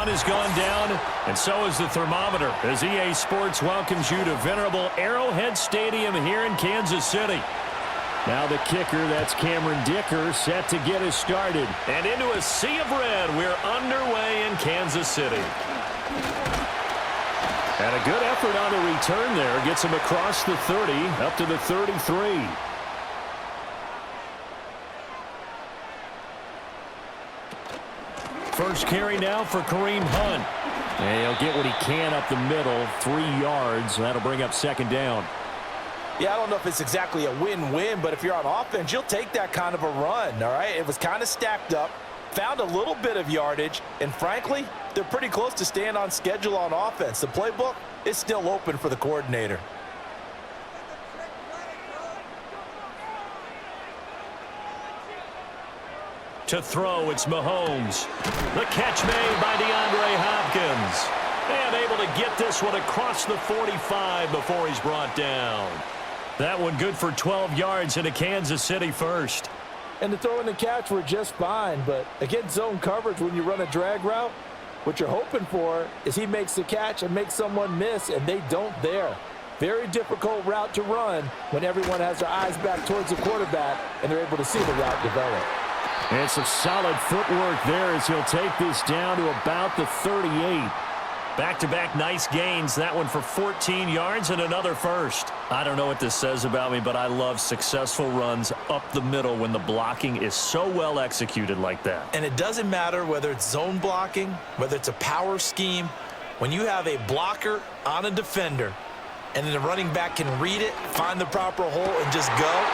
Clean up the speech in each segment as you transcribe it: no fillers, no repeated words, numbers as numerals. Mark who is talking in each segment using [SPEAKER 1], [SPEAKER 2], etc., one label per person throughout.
[SPEAKER 1] Has gone down, and so is the thermometer as EA Sports welcomes you to venerable Arrowhead Stadium here in Kansas City. Now the kicker, that's Cameron Dicker, set to get us started. And into a sea of red, we're underway in Kansas City. And a good effort on the return there. Gets him across the 30, up to the 33. First carry now for Kareem Hunt. And he'll get what he can up the middle, 3 yards. That'll bring up second down.
[SPEAKER 2] Yeah, I don't know if it's exactly a win-win, but if you're on offense, you'll take that kind of a run, all right? It was kind of stacked up, found a little bit of yardage, and frankly, they're pretty close to staying on schedule on offense. The playbook is still open for the coordinator.
[SPEAKER 1] To throw, it's Mahomes. The catch made by DeAndre Hopkins. And able to get this one across the 45 before he's brought down. That one good for 12 yards into Kansas City first.
[SPEAKER 2] And the throw and the catch were just fine, but against zone coverage when you run a drag route, what you're hoping for is he makes the catch and makes someone miss, and they don't there. Very difficult route to run when everyone has their eyes back towards the quarterback and they're able to see the route develop.
[SPEAKER 1] And some solid footwork there as he'll take this down to about the 38. Back-to-back nice gains. That one for 14 yards and another first. I don't know what this says about me, but I love successful runs up the middle when the blocking is so well executed like that.
[SPEAKER 2] And it doesn't matter whether it's zone blocking, whether it's a power scheme. When you have a blocker on a defender and then the running back can read it, find the proper hole, and just go,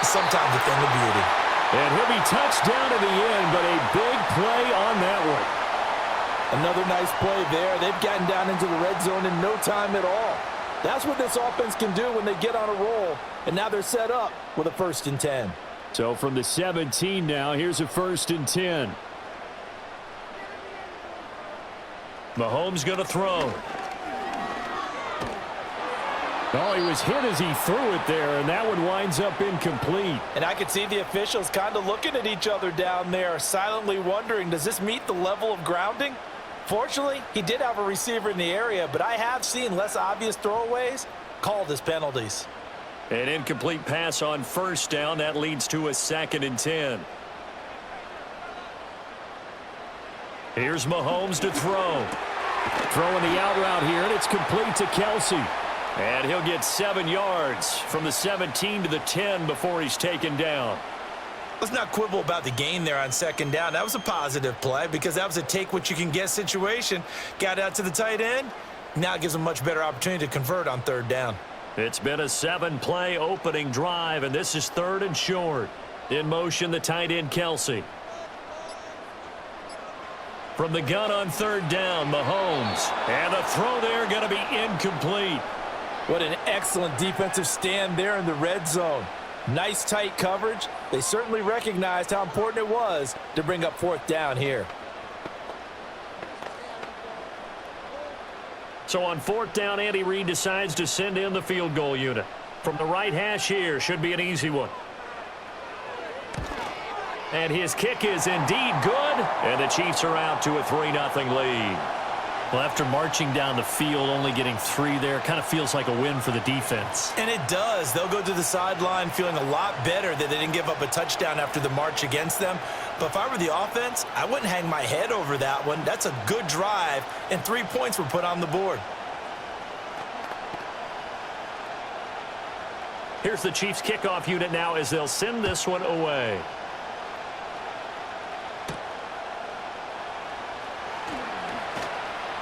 [SPEAKER 2] sometimes a thing of beauty.
[SPEAKER 1] And he'll be touched down to the end, but a big play on that one.
[SPEAKER 2] Another nice play there. They've gotten down into the red zone in no time at all. That's what this offense can do when they get on a roll, and now they're set up with a 1st and 10.
[SPEAKER 1] So from the 17 now, here's a 1st and 10. Mahomes going to throw. Oh, he was hit as he threw it there, and that one winds up incomplete.
[SPEAKER 2] And I could see the officials kind of looking at each other down there, silently wondering, does this meet the level of grounding? Fortunately, he did have a receiver in the area, but I have seen less obvious throwaways called as penalties.
[SPEAKER 1] An incomplete pass on 1st down. That leads to a 2nd and 10. Here's Mahomes to throw. Throwing the out route here, and it's complete to Kelsey. And he'll get 7 yards from the 17 to the 10 before he's taken down.
[SPEAKER 2] Let's not quibble about the gain there on 2nd down. That was a positive play because that was a take-what-you-can-get situation. Got out to the tight end. Now it gives them a much better opportunity to convert on 3rd down.
[SPEAKER 1] It's been a 7-play opening drive, and this is 3rd and short. In motion, the tight end, Kelsey. From the gun on 3rd down, Mahomes. And the throw there going to be incomplete.
[SPEAKER 2] What an excellent defensive stand there in the red zone. Nice tight coverage. They certainly recognized how important it was to bring up 4th down here.
[SPEAKER 1] So on 4th down, Andy Reid decides to send in the field goal unit. From the right hash here, should be an easy one. And his kick is indeed good, and the Chiefs are out to a 3-0 lead. Well, after marching down the field, only getting 3 there, kind of feels like a win for the defense.
[SPEAKER 2] And it does. They'll go to the sideline feeling a lot better that they didn't give up a touchdown after the march against them. But if I were the offense, I wouldn't hang my head over that one. That's a good drive, and 3 points were put on the board.
[SPEAKER 1] Here's the Chiefs kickoff unit now as they'll send this one away.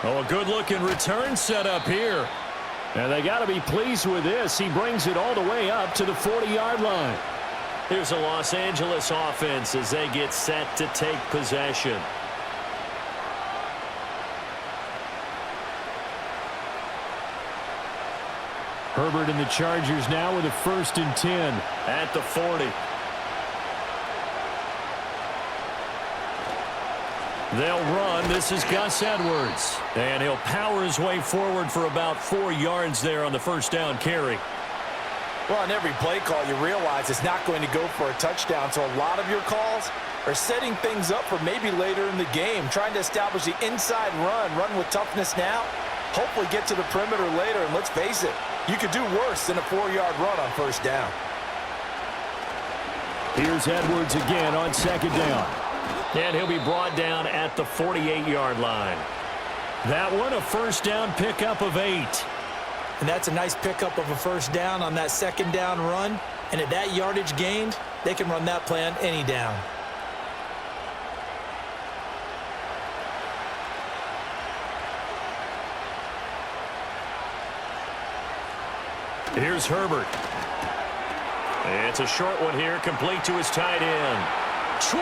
[SPEAKER 1] Oh, a good-looking return set up here. And they got to be pleased with this. He brings it all the way up to the 40-yard line. Here's a Los Angeles offense as they get set to take possession. Herbert and the Chargers now with a 1st and 10 at the 40. They'll run. This is Gus Edwards. And he'll power his way forward for about 4 yards there on the 1st down carry.
[SPEAKER 2] Well, on every play call, you realize it's not going to go for a touchdown. So a lot of your calls, or setting things up for maybe later in the game, trying to establish the inside run with toughness now, hopefully get to the perimeter later, and let's face it, you could do worse than a 4-yard run on first down.
[SPEAKER 1] Here's Edwards again on second down. And he'll be brought down at the 48-yard line. That one, a first down pickup of 8.
[SPEAKER 2] And that's a nice pickup of a first down on that second down run. And at that yardage gained, they can run that play on any down.
[SPEAKER 1] Here's Herbert. It's a short one here, complete to his tight end. 20!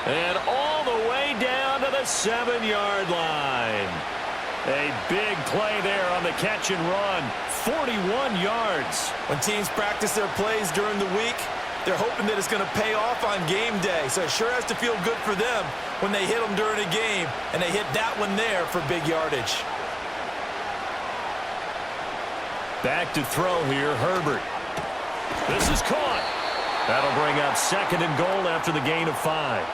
[SPEAKER 1] And all the way down to the 7-yard line. A big play there on the catch and run. 41 yards.
[SPEAKER 2] When teams practice their plays during the week, they're hoping that it's going to pay off on game day. So it sure has to feel good for them when they hit them during a game, and they hit that one there for big yardage.
[SPEAKER 1] Back to throw here, Herbert. This is caught. That'll bring up second and goal after the gain of 5.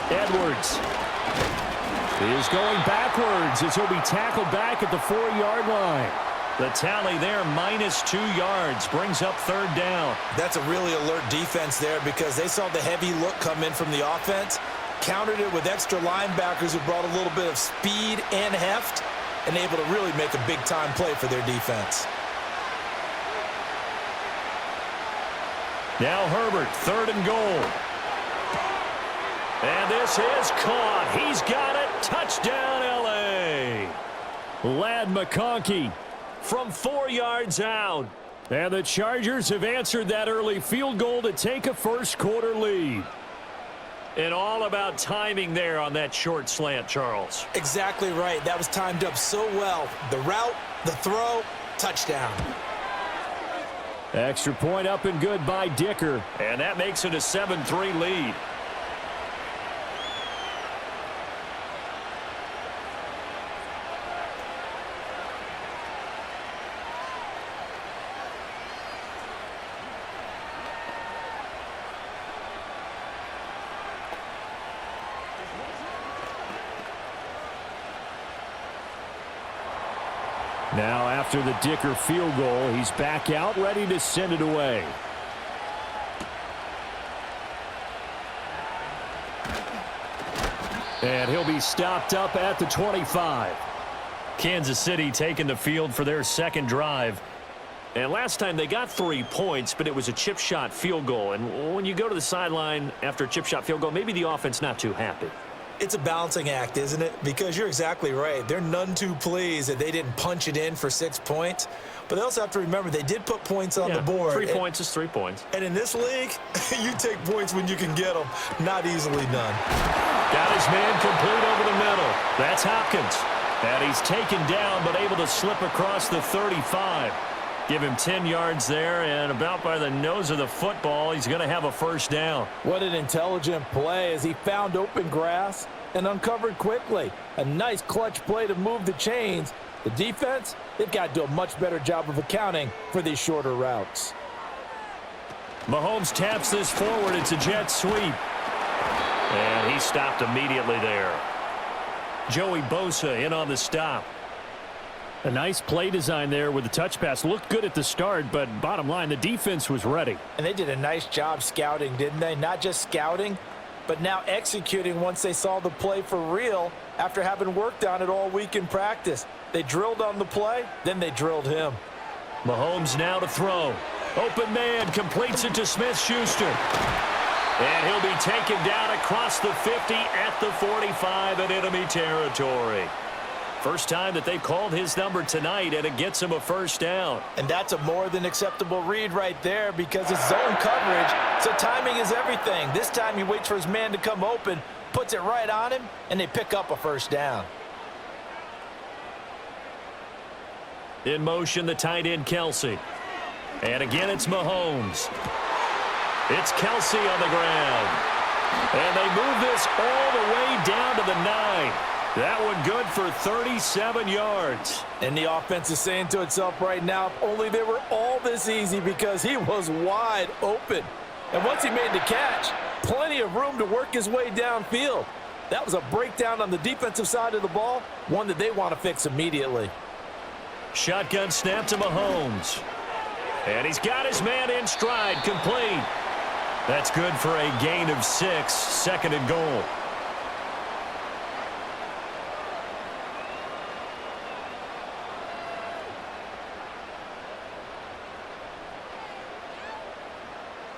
[SPEAKER 1] Edwards is going backwards as he'll be tackled back at the 4-yard line. The tally there, -2 yards, brings up third down.
[SPEAKER 2] That's a really alert defense there because they saw the heavy look come in from the offense, countered it with extra linebackers who brought a little bit of speed and heft, and able to really make a big-time play for their defense.
[SPEAKER 1] Now Herbert, third and goal. And this is caught. He's got it. Touchdown, L.A. Ladd McConkey from 4 yards out. And the Chargers have answered that early field goal to take a first-quarter lead. And all about timing there on that short slant, Charles.
[SPEAKER 2] Exactly right. That was timed up so well. The route, the throw, touchdown.
[SPEAKER 1] Extra point up and good by Dicker. And that makes it a 7-3 lead. Now, after the Dicker field goal, he's back out, ready to send it away. And he'll be stopped up at the 25. Kansas City taking the field for their second drive. And last time they got 3 points, but it was a chip shot field goal. And when you go to the sideline after a chip shot field goal, maybe the offense not too happy.
[SPEAKER 2] It's a balancing act, isn't it? Because you're exactly right. They're none too pleased that they didn't punch it in for 6 points. But they also have to remember they did put points on the board.
[SPEAKER 1] 3 points is 3 points.
[SPEAKER 2] And in this league, you take points when you can get them. Not easily done.
[SPEAKER 1] Got his man complete over the middle. That's Hopkins. And he's taken down but able to slip across the 35. Give him 10 yards there, and about by the nose of the football, he's going to have a first down.
[SPEAKER 2] What an intelligent play as he found open grass and uncovered quickly. A nice clutch play to move the chains. The defense, they've got to do a much better job of accounting for these shorter routes.
[SPEAKER 1] Mahomes taps this forward. It's a jet sweep. And he stopped immediately there. Joey Bosa in on the stop. A nice play design there with the touch pass. Looked good at the start, but bottom line, the defense was ready.
[SPEAKER 2] And they did a nice job scouting, didn't they? Not just scouting, but now executing once they saw the play for real after having worked on it all week in practice. They drilled on the play, then they drilled him.
[SPEAKER 1] Mahomes now to throw. Open man completes it to Smith-Schuster. And he'll be taken down across the 50 at the 45 in enemy territory. First time that they've called his number tonight, and it gets him a first down.
[SPEAKER 2] And that's a more than acceptable read right there because it's zone coverage, so timing is everything. This time he waits for his man to come open, puts it right on him, and they pick up a first down.
[SPEAKER 1] In motion, the tight end, Kelsey. And again, it's Mahomes. It's Kelsey on the ground. And they move this all the way down to the 9. That one good for 37 yards.
[SPEAKER 2] And the offense is saying to itself right now, if only they were all this easy, because he was wide open. And once he made the catch, plenty of room to work his way downfield. That was a breakdown on the defensive side of the ball, one that they want to fix immediately.
[SPEAKER 1] Shotgun snap to Mahomes. And he's got his man in stride, complete. That's good for a gain of 6, 2nd and goal.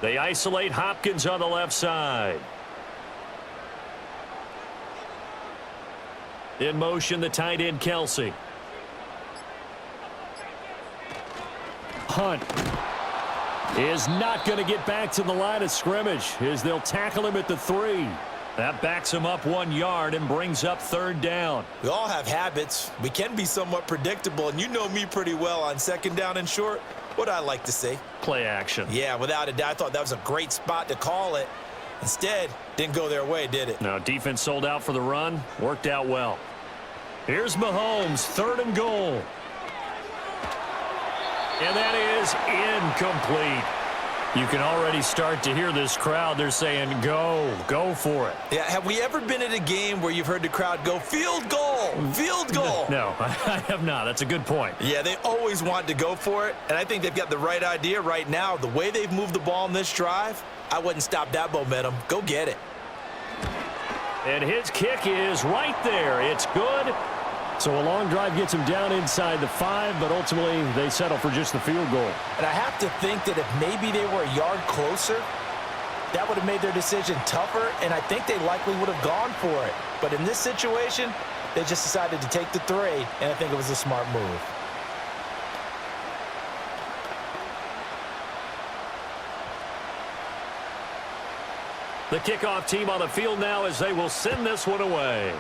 [SPEAKER 1] They isolate Hopkins on the left side. In motion, the tight end, Kelsey. Hunt is not going to get back to the line of scrimmage as they'll tackle him at the 3. That backs him up 1 yard and brings up 3rd down.
[SPEAKER 2] We all have habits. We can be somewhat predictable, and you know me pretty well on 2nd down and short. What I like to say?
[SPEAKER 1] Play action.
[SPEAKER 2] Yeah, without a doubt. I thought that was a great spot to call it. Instead, didn't go their way, did it?
[SPEAKER 1] No, defense sold out for the run. Worked out well. Here's Mahomes, 3rd and goal. And that is incomplete. You can already start to hear this crowd. They're saying, go for it.
[SPEAKER 2] Yeah, have we ever been at a game where you've heard the crowd go, field goal, field goal?
[SPEAKER 1] No, I have not. That's a good point.
[SPEAKER 2] Yeah, they always want to go for it, and I think they've got the right idea right now. The way they've moved the ball in this drive, I wouldn't stop that momentum. Go get it.
[SPEAKER 1] And his kick is right there. It's good. So a long drive gets him down inside the 5, but ultimately they settle for just the field goal.
[SPEAKER 2] And I have to think that if maybe they were a yard closer, that would have made their decision tougher, and I think they likely would have gone for it. But in this situation, they just decided to take the 3, and I think it was a smart move.
[SPEAKER 1] The kickoff team on the field now as they will send this one away.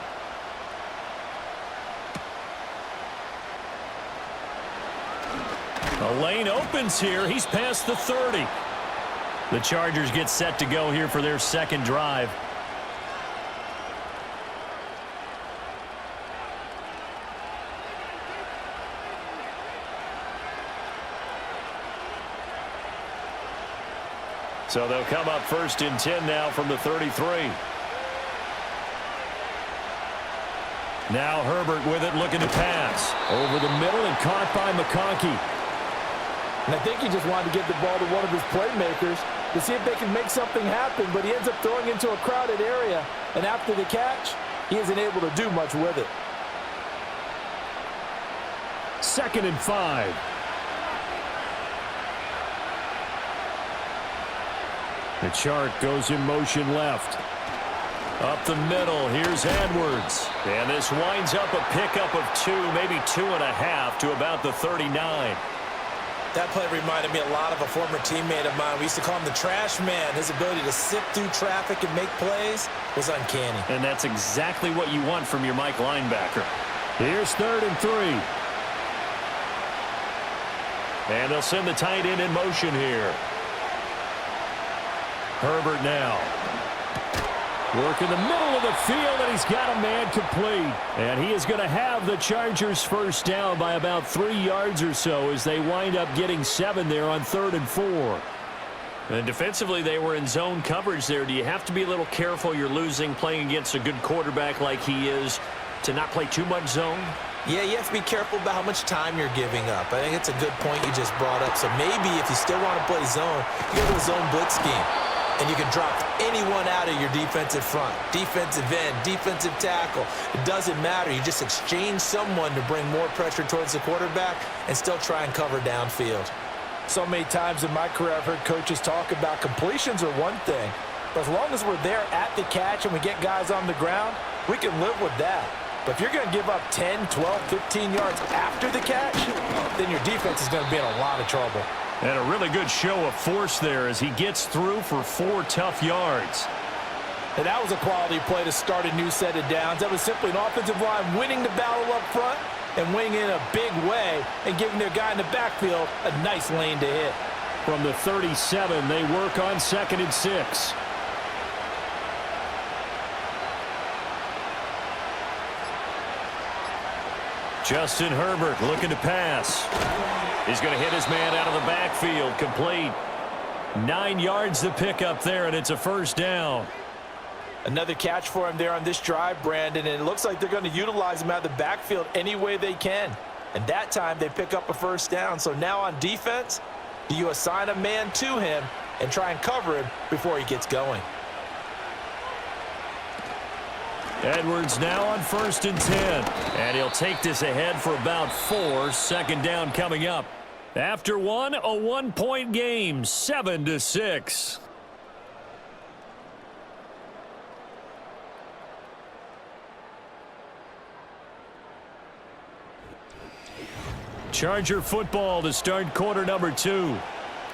[SPEAKER 1] The lane opens here. He's past the 30. The Chargers get set to go here for their 2nd drive. So they'll come up 1st and 10 now from the 33. Now Herbert with it, looking to pass. Over the middle and caught by McConkey.
[SPEAKER 2] And I think he just wanted to get the ball to one of his playmakers to see if they can make something happen, but he ends up throwing into a crowded area, and after the catch, he isn't able to do much with it.
[SPEAKER 1] 2nd and 5. The chart goes in motion left. Up the middle, here's Edwards. And this winds up a pickup of 2, maybe 2.5 to about the 39.
[SPEAKER 2] That play reminded me a lot of a former teammate of mine. We used to call him the trash man. His ability to sift through traffic and make plays was uncanny.
[SPEAKER 1] And that's exactly what you want from your Mike linebacker. Here's 3rd and 3. And they'll send the tight end in motion here. Herbert now. Work in the middle of the field, and he's got a man complete. And he is going to have the Chargers 1st down by about 3 yards or so as they wind up getting 7 there on 3rd and 4. And defensively, they were in zone coverage there. Do you have to be a little careful? You're losing playing against a good quarterback like he is to not play too much zone?
[SPEAKER 2] Yeah, you have to be careful about how much time you're giving up. I think it's a good point you just brought up. So maybe if you still want to play zone, you go to a zone blitz scheme. And you can drop anyone out of your defensive front, defensive end, defensive tackle. It doesn't matter. You just exchange someone to bring more pressure towards the quarterback and still try and cover downfield. So many times in my career I've heard coaches talk about completions are one thing, but as long as we're there at the catch and we get guys on the ground, we can live with that. But if you're going to give up 10, 12, 15 yards after the catch, then your defense is going to be in a lot of trouble.
[SPEAKER 1] And a really good show of force there as he gets through for 4 tough yards.
[SPEAKER 2] And that was a quality play to start a new set of downs. That was simply an offensive line winning the battle up front and winning in a big way and giving their guy in the backfield a nice lane to hit.
[SPEAKER 1] From the 37, they work on 2nd and 6. Justin Herbert looking to pass. He's going to hit his man out of the backfield. Complete. 9 yards to pick up there, and it's a first down.
[SPEAKER 2] Another catch for him there on this drive, Brandon, and it looks like they're going to utilize him out of the backfield any way they can. And that time they pick up a first down. So now on defense, do you assign a man to him and try and cover him before he gets going?
[SPEAKER 1] Edwards now on 1st and 10. And he'll take this ahead for about 4. 2nd down coming up. After one, a 1-point game, 7-6. Charger football to start quarter number 2.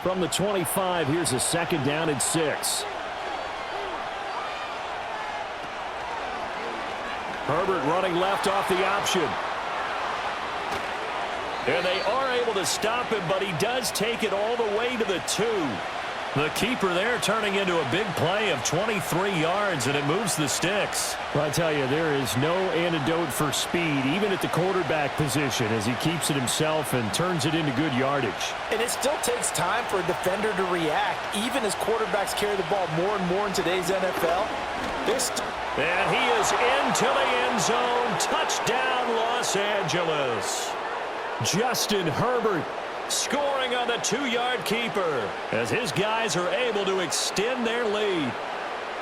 [SPEAKER 1] From the 25, here's a 2nd down and 6. Herbert running left off the option. And they are able to stop him, but he does take it all the way to the 2. The keeper there turning into a big play of 23 yards, and it moves the sticks. Well, I tell you, there is no antidote for speed, even at the quarterback position, as he keeps it himself and turns it into good yardage.
[SPEAKER 2] And it still takes time for a defender to react, even as quarterbacks carry the ball more and more in today's NFL.
[SPEAKER 1] And he is into the end zone. Touchdown, Los Angeles. Justin Herbert scoring on the 2-yard keeper as his guys are able to extend their lead.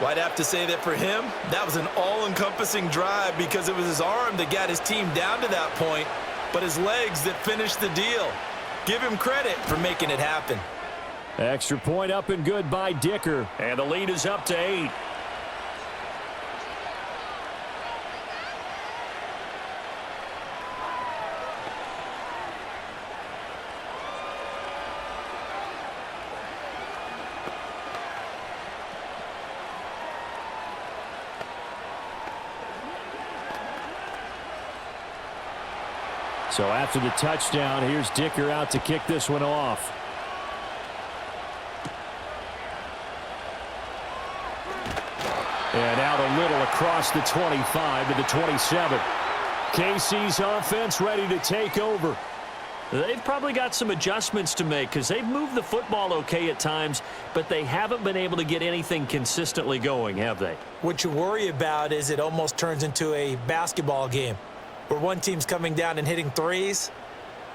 [SPEAKER 2] Well, I'd have to say that for him, that was an all-encompassing drive because it was his arm that got his team down to that point, but his legs that finished the deal. Give him credit for making it happen.
[SPEAKER 1] Extra point up and good by Dicker, and the lead is up to 8. So after the touchdown, here's Dicker out to kick this one off. And out a little across the 25 to the 27. KC's offense ready to take over. They've probably got some adjustments to make because they've moved the football okay at times, but they haven't been able to get anything consistently going, have they?
[SPEAKER 2] What you worry about is it almost turns into a basketball game where one team's coming down and hitting threes,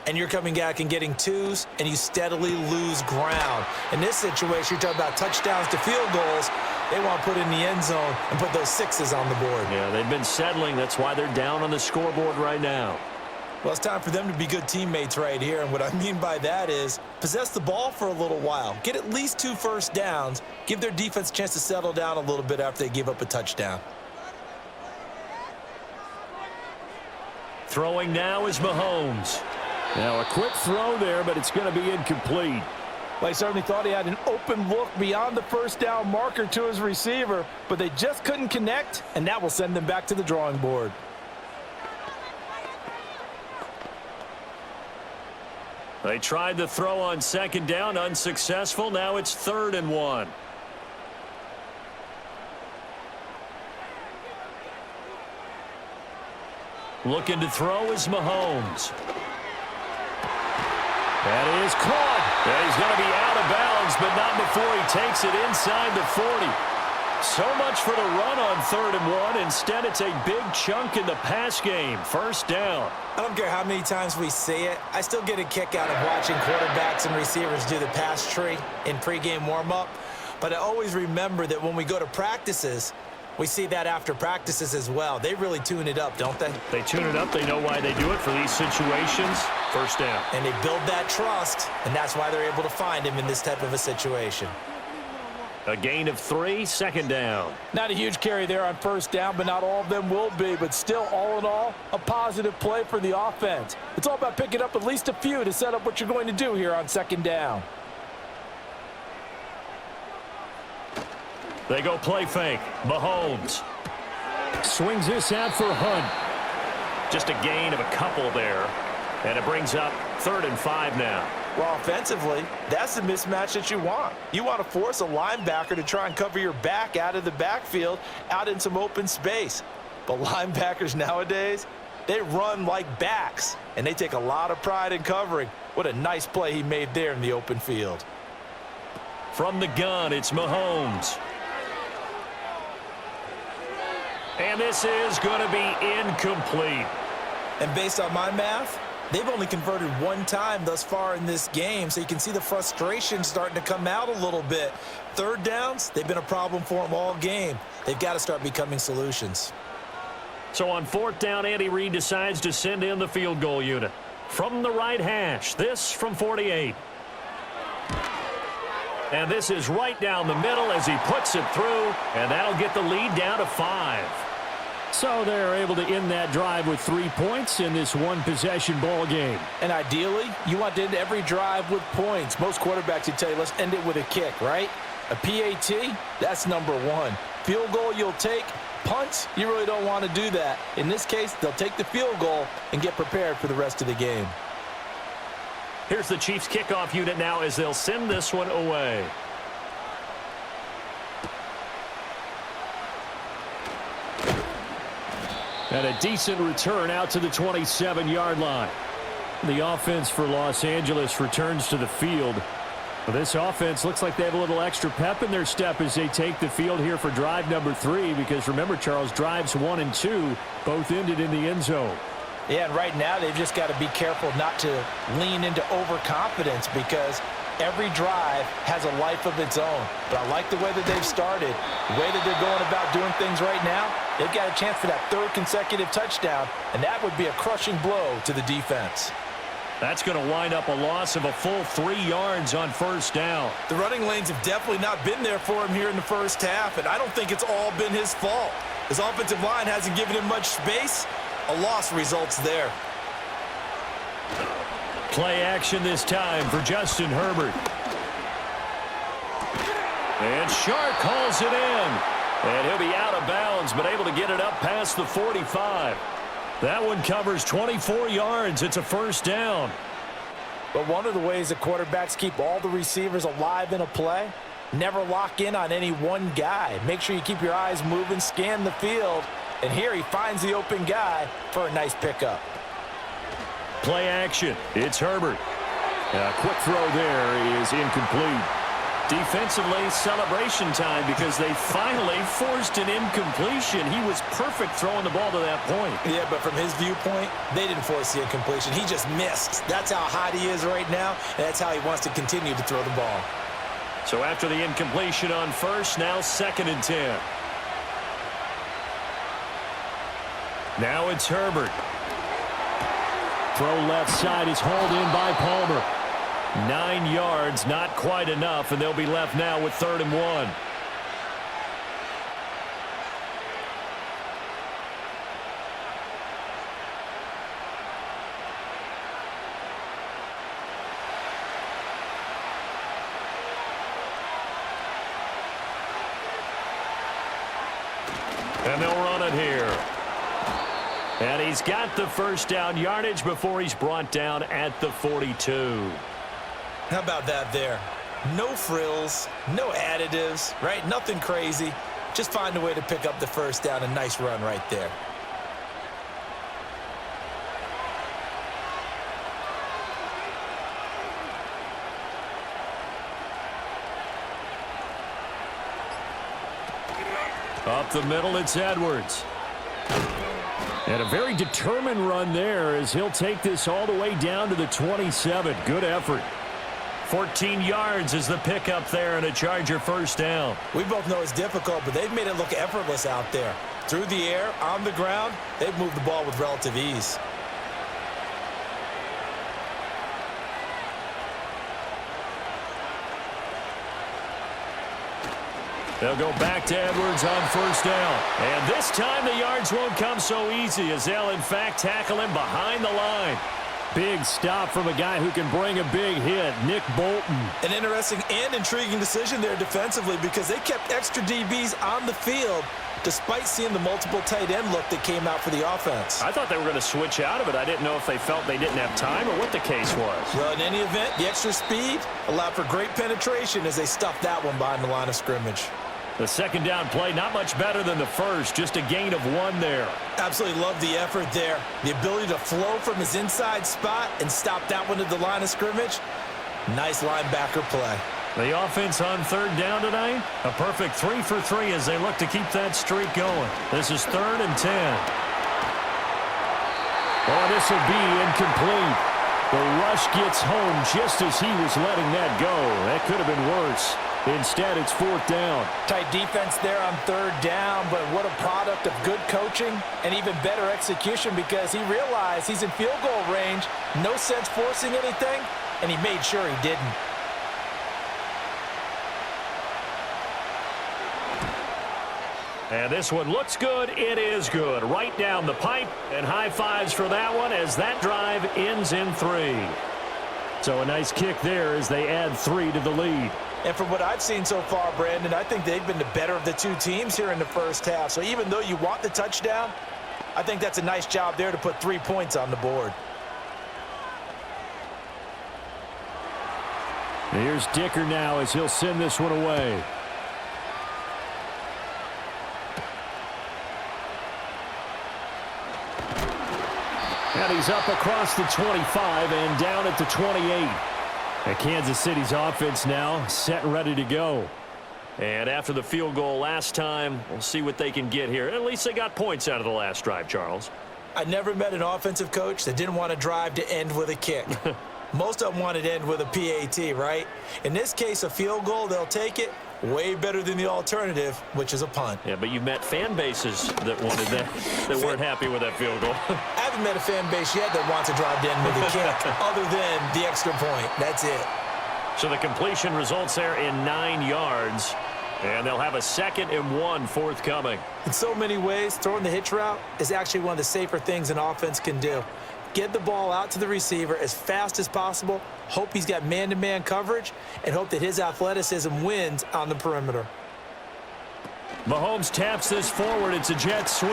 [SPEAKER 2] and you're coming back and getting twos, and you steadily lose ground. In this situation, you're talking about touchdowns to field goals. They want to put in the end zone and put those 6s on the board.
[SPEAKER 1] Yeah, they've been settling. That's why they're down on the scoreboard right now.
[SPEAKER 2] Well, it's time for them to be good teammates right here, and what I mean by that is possess the ball for a little while, get at least 2 first downs, give their defense a chance to settle down a little bit after they give up a touchdown.
[SPEAKER 1] Throwing now is Mahomes. Now a quick throw there, but it's going to be incomplete.
[SPEAKER 2] Well, he certainly thought he had an open look beyond the first down marker to his receiver, but they just couldn't connect, and that will send them back to the drawing board.
[SPEAKER 1] They tried the throw on 2nd down, unsuccessful. Now it's 3rd and 1. Looking to throw is Mahomes. That is caught. And he's going to be out of bounds, but not before he takes it inside the 40. So much for the run on 3rd and 1. Instead, it's a big chunk in the pass game. First down.
[SPEAKER 2] I don't care how many times we see it. I still get a kick out of watching quarterbacks and receivers do the pass tree in pregame warm-up. But I always remember that when we go to practices, we see that after practices as well. They really tune it up, don't they?
[SPEAKER 1] They tune it up. They know why they do it for these situations. First down.
[SPEAKER 2] And they build that trust, and that's why they're able to find him in this type of a situation.
[SPEAKER 1] A gain of 3, 2nd down.
[SPEAKER 2] Not a huge carry there on first down, but not all of them will be. But still, all in all, a positive play for the offense. It's all about picking up at least a few to set up what you're going to do here on 2nd down.
[SPEAKER 1] They go play fake. Mahomes swings this out for Hunt. Just a gain of a couple there. And it brings up 3rd and 5 now.
[SPEAKER 2] Well, offensively, that's the mismatch that you want. You want to force a linebacker to try and cover your back out of the backfield, out in some open space. But linebackers nowadays, they run like backs, and they take a lot of pride in covering. What a nice play he made there in the open field.
[SPEAKER 1] From the gun, it's Mahomes. And this is going to be incomplete.
[SPEAKER 2] And based on my math, they've only converted one time thus far in this game, so you can see the frustration starting to come out a little bit. Third downs, they've been a problem for them all game. They've got to start becoming solutions.
[SPEAKER 1] So on fourth down, Andy Reid decides to send in the field goal unit. From the right hash, this from 48. And this is right down the middle as he puts it through, and that'll get the lead down to 5. So they're able to end that drive with 3 points in this one-possession ball game.
[SPEAKER 2] And ideally, you want to end every drive with points. Most quarterbacks would tell you, let's end it with a kick, right? A PAT, that's number one. Field goal you'll take. Punts, you really don't want to do that. In this case, they'll take the field goal and get prepared for the rest of the game.
[SPEAKER 1] Here's the Chiefs kickoff unit now as they'll send this one away. And a decent return out to the 27-yard line. The offense for Los Angeles returns to the field. Well, this offense looks like they have a little extra pep in their step as they take the field here for drive number 3, because remember, Charles, drives 1 and 2 both ended in the end zone.
[SPEAKER 2] Yeah, and right now they've just got to be careful not to lean into overconfidence, because every drive has a life of its own. But I like the way that they've started, the way that they're going about doing things right now. They've got a chance for that third consecutive touchdown, and that would be a crushing blow to the defense.
[SPEAKER 1] That's going to wind up a loss of a full 3 yards on first down.
[SPEAKER 2] The running lanes have definitely not been there for him here in the first half, and I don't think it's all been his fault. His offensive line hasn't given him much space. A loss results there.
[SPEAKER 1] Play action this time for Justin Herbert. And Shark calls it in. And he'll be out of bounds, but able to get it up past the 45. That one covers 24 yards. It's a first down.
[SPEAKER 2] But one of the ways that quarterbacks keep all the receivers alive in a play, never lock in on any one guy. Make sure you keep your eyes moving, scan the field. And here he finds the open guy for a nice pickup.
[SPEAKER 1] Play action. It's Herbert. A quick throw there is incomplete. Defensively, celebration time, because they finally forced an incompletion. He was perfect throwing the ball to that point.
[SPEAKER 2] Yeah, but from his viewpoint, they didn't force the incompletion. He just missed. That's how hot he is right now, and that's how he wants to continue to throw the ball.
[SPEAKER 1] So after the incompletion on first, now 2nd and 10. Now it's Herbert. Throw left side is hauled in by Palmer. 9 yards, not quite enough, and they'll be left now with 3rd and 1. And they'll run it here. And he's got the first down yardage before he's brought down at the 42.
[SPEAKER 2] How about that there? No frills, no additives, right? Nothing crazy. Just find a way to pick up the first down. A nice run right there.
[SPEAKER 1] Up the middle, it's Edwards. And a very determined run there as he'll take this all the way down to the 27. Good effort. 14 yards is the pickup there, and a Charger first down.
[SPEAKER 2] We both know it's difficult, but they've made it look effortless out there. Through the air, on the ground, they've moved the ball with relative ease.
[SPEAKER 1] They'll go back to Edwards on first down. And this time the yards won't come so easy, as they'll in fact tackle him behind the line. Big stop from a guy who can bring a big hit, Nick Bolton.
[SPEAKER 2] An interesting and intriguing decision there defensively, because they kept extra DBs on the field, despite seeing the multiple tight end look that came out for the offense.
[SPEAKER 1] I thought they were going to switch out of it. I didn't know if they felt they didn't have time or what the case was.
[SPEAKER 2] Well, in any event, the extra speed allowed for great penetration as they stuffed that one behind the line of scrimmage.
[SPEAKER 1] The second down play, not much better than the first, just a gain of 1 there.
[SPEAKER 2] Absolutely love the effort there. The ability to flow from his inside spot and stop that one at the line of scrimmage. Nice linebacker play.
[SPEAKER 1] The offense on third down tonight, a perfect 3 for 3 as they look to keep that streak going. This is 3rd and 10. Oh, this will be incomplete. The rush gets home just as he was letting that go. That could have been worse. Instead, it's 4th down.
[SPEAKER 2] Tight defense there on third down, but what a product of good coaching and even better execution because he realized he's in field goal range. No sense forcing anything, and he made sure he didn't.
[SPEAKER 1] And this one looks good. It is good. Right down the pipe, and high fives for that one as that drive ends in 3. So a nice kick there as they add 3 to the lead.
[SPEAKER 2] And from what I've seen so far, Brandon, I think they've been the better of the two teams here in the first half. So even though you want the touchdown, I think that's a nice job there to put 3 points on the board.
[SPEAKER 1] Here's Dicker now as he'll send this one away. And he's up across the 25 and down at the 28. And Kansas City's offense now set and ready to go. And after the field goal last time, we'll see what they can get here. At least they got points out of the last drive, Charles.
[SPEAKER 2] I never met an offensive coach that didn't want to drive to end with a kick. Most of them wanted to end with a PAT, right? In this case, a field goal, they'll take it. Way better than the alternative, which is a punt.
[SPEAKER 1] Yeah, but you met fan bases that wanted that, that weren't happy with that field goal.
[SPEAKER 2] I haven't met a fan base yet that wants to drive to end with a kick, other than the extra point. That's it.
[SPEAKER 1] So the completion results there in 9 yards, and they'll have a 2nd and 1 forthcoming.
[SPEAKER 2] In so many ways, throwing the hitch route is actually one of the safer things an offense can do. Get the ball out to the receiver as fast as possible, hope he's got man-to-man coverage, and hope that his athleticism wins on the perimeter.
[SPEAKER 1] Mahomes taps this forward. It's a jet sweep.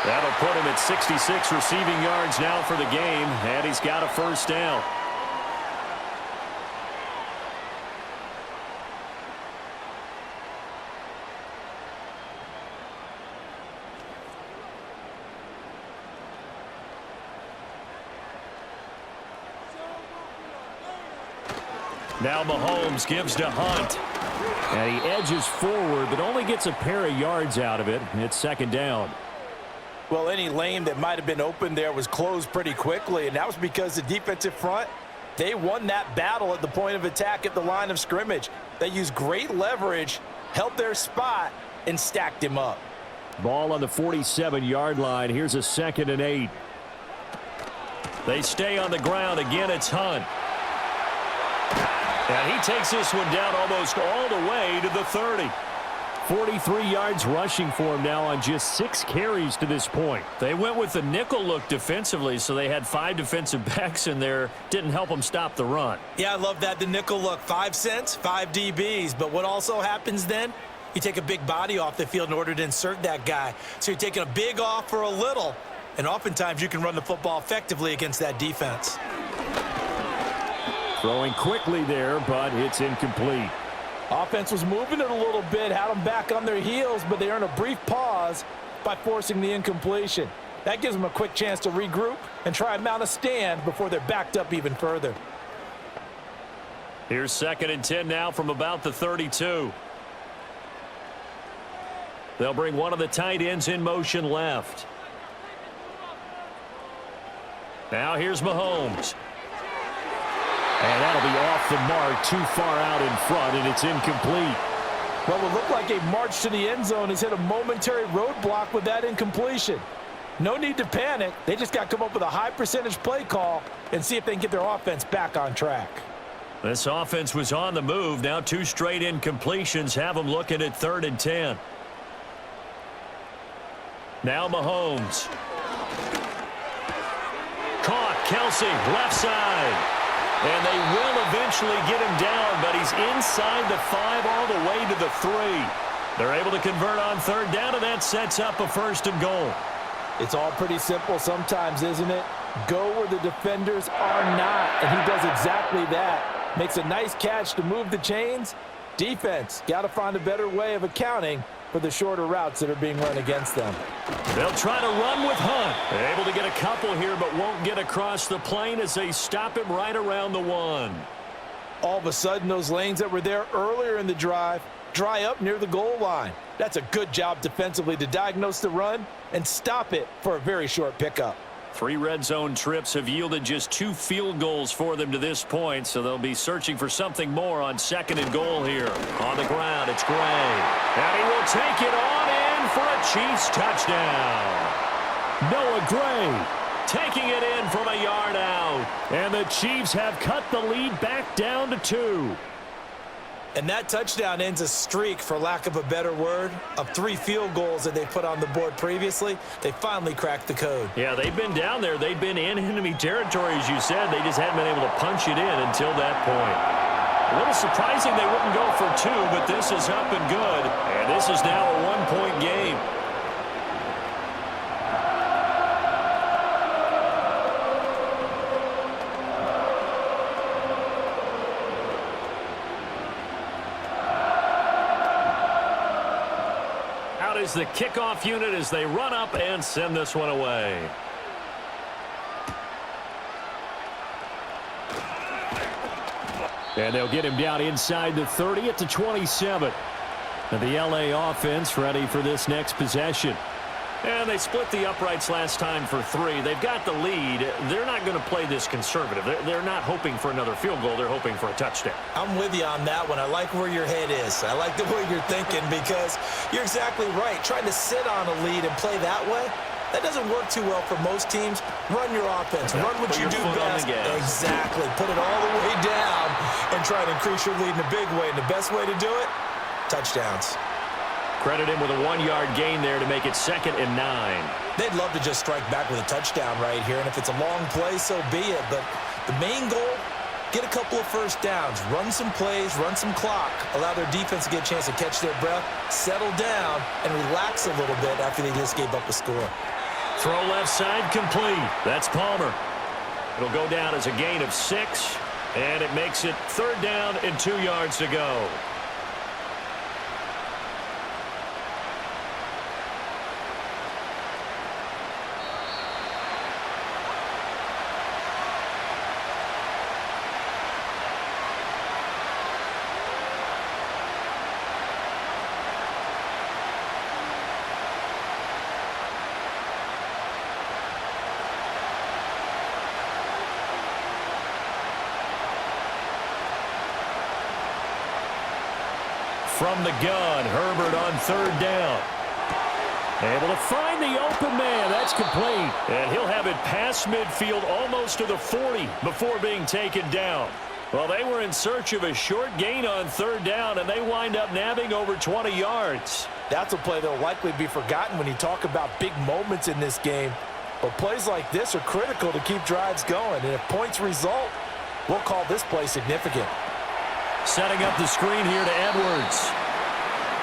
[SPEAKER 1] That'll put him at 66 receiving yards now for the game, and he's got a first down. Now Mahomes gives to Hunt. And he edges forward, but only gets a pair of yards out of it. It's 2nd down.
[SPEAKER 2] Well, any lane that might have been open there was closed pretty quickly, and that was because the defensive front, they won that battle at the point of attack at the line of scrimmage. They used great leverage, held their spot, and stacked him up.
[SPEAKER 1] Ball on the 47-yard line. Here's a 2nd and 8. They stay on the ground. Again, it's Hunt. And he takes this one down almost all the way to the 30. 43 yards rushing for him now on just 6 carries to this point. They went with the nickel look defensively, so they had 5 defensive backs in there. Didn't help them stop the run.
[SPEAKER 2] Yeah, I love that, the nickel look. 5 cents, 5 DBs. But what also happens then? You take a big body off the field in order to insert that guy. So you're taking a big off for a little. And oftentimes you can run the football effectively against that defense.
[SPEAKER 1] Throwing quickly there, but it's incomplete.
[SPEAKER 2] Offense was moving it a little bit, had them back on their heels, but they earned a brief pause by forcing the incompletion. That gives them a quick chance to regroup and try and mount a stand before they're backed up even further.
[SPEAKER 1] Here's 2nd and 10 now from about the 32. They'll bring one of the tight ends in motion left. Now here's Mahomes. And that'll be off the mark, too far out in front, and it's incomplete.
[SPEAKER 2] Well, it looked like a march to the end zone has hit a momentary roadblock with that incompletion. No need to panic. They just got to come up with a high percentage play call and see if they can get their offense back on track.
[SPEAKER 1] This offense was on the move. Now 2 straight incompletions have them looking at 3rd and 10. Now Mahomes. Caught. Kelsey, left side. And they will eventually get him down, but he's inside the 5 all the way to the 3. They're able to convert on third down, and that sets up a 1st and goal.
[SPEAKER 2] It's all pretty simple sometimes, isn't it? Go where the defenders are not, and he does exactly that. Makes a nice catch to move the chains. Defense, got to find a better way of accounting for the shorter routes that are being run against them.
[SPEAKER 1] They'll try to run with Hunt. They're able to get a couple here, but won't get across the plane as they stop him right around the 1.
[SPEAKER 2] All of a sudden, those lanes that were there earlier in the drive dry up near the goal line. That's a good job defensively to diagnose the run and stop it for a very short pickup.
[SPEAKER 1] 3 red zone trips have yielded just 2 field goals for them to this point, so they'll be searching for something more on 2nd and goal here. On the ground, it's Gray. And he will take it on in for a Chiefs touchdown. Noah Gray taking it in from a yard out. And the Chiefs have cut the lead back down to 2.
[SPEAKER 2] And that touchdown ends a streak, for lack of a better word, of 3 field goals that they put on the board previously. They finally cracked the code.
[SPEAKER 1] Yeah, they've been down there. They've been in enemy territory, as you said. They just haven't been able to punch it in until that point. A little surprising they wouldn't go for 2, but this is up and good. And this is now a 1-point game. Is the kickoff unit as they run up and send this one away. And they'll get him down inside the 30 at the 27. And the LA offense ready for this next possession. And they split the uprights last time for 3. They've got the lead. They're not going to play this conservative. They're not hoping for another field goal. They're hoping for a touchdown.
[SPEAKER 2] I'm with you on that one. I like where your head is. I like the way you're thinking, because you're exactly right. Trying to sit on a lead and play that way, that doesn't work too well for most teams. Run your offense. Run what you do best. Exactly. Put it all the way down and try to increase your lead in a big way. And the best way to do it, touchdowns.
[SPEAKER 1] Credit him with a 1-yard gain there to make it 2nd and 9.
[SPEAKER 2] They'd love to just strike back with a touchdown right here, and if it's a long play, so be it. But the main goal, get a couple of first downs, run some plays, run some clock, allow their defense to get a chance to catch their breath, settle down, and relax a little bit after they just gave up a score.
[SPEAKER 1] Throw left side complete. That's Palmer. It'll go down as a gain of 6, and it makes it 3rd down and 2 yards to go. From the gun, Herbert on 3rd down. Able to find the open man. That's complete. And he'll have it past midfield almost to the 40 before being taken down. Well, they were in search of a short gain on 3rd down, and they wind up nabbing over 20 yards.
[SPEAKER 2] That's a play that will likely be forgotten when you talk about big moments in this game. But plays like this are critical to keep drives going. And if points result, we'll call this play significant.
[SPEAKER 1] Setting up the screen here to Edwards.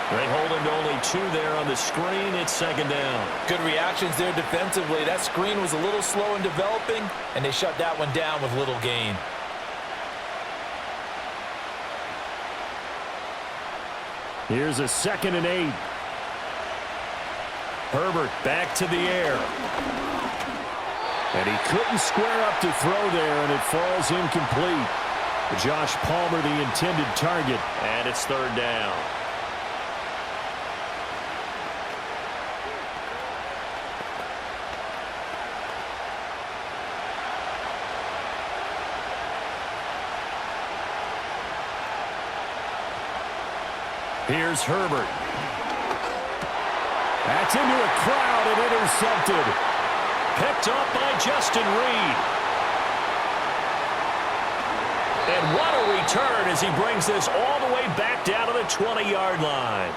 [SPEAKER 1] They hold him to only 2 there on the screen. It's 2nd down.
[SPEAKER 2] Good reactions there defensively. That screen was a little slow in developing, and they shut that one down with little gain.
[SPEAKER 1] Here's a 2nd and 8. Herbert back to the air. And he couldn't square up to throw there, and it falls incomplete. Josh Palmer, the intended target, and it's 3rd down. Here's Herbert. That's into a crowd and intercepted. Picked up by Justin Reed. And what a return as he brings this all the way back down to the 20-yard line.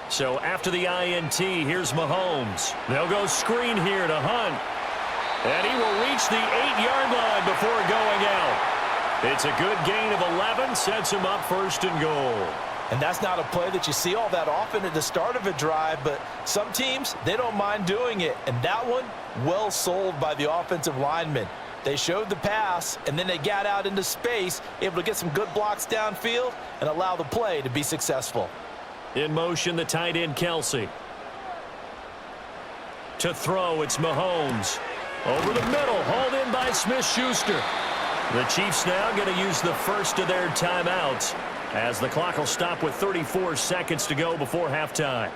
[SPEAKER 1] So after the INT, here's Mahomes. They'll go screen here to Hunt. And he will reach the 8-yard line before going out. It's a good gain of 11, sets him up first and goal.
[SPEAKER 2] And that's not a play that you see all that often at the start of a drive, but some teams, they don't mind doing it. And that one, well sold by the offensive lineman. They showed the pass, and then they got out into space, able to get some good blocks downfield and allow the play to be successful.
[SPEAKER 1] In motion, the tight end, Kelsey. To throw, it's Mahomes. Over the middle, hauled in by Smith-Schuster. The Chiefs now going to use the first of their timeouts as the clock will stop with 34 seconds to go before halftime.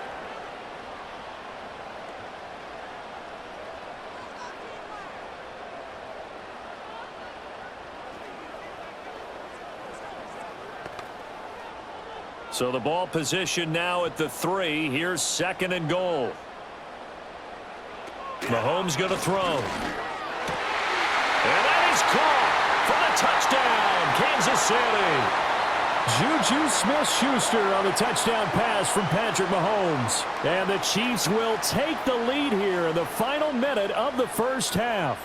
[SPEAKER 1] So the ball position now at the 3. Here's second and goal. Mahomes going to throw. And that is caught for the touchdown, Kansas City. Juju Smith-Schuster on the touchdown pass from Patrick Mahomes. And the Chiefs will take the lead here in the final minute of the first half.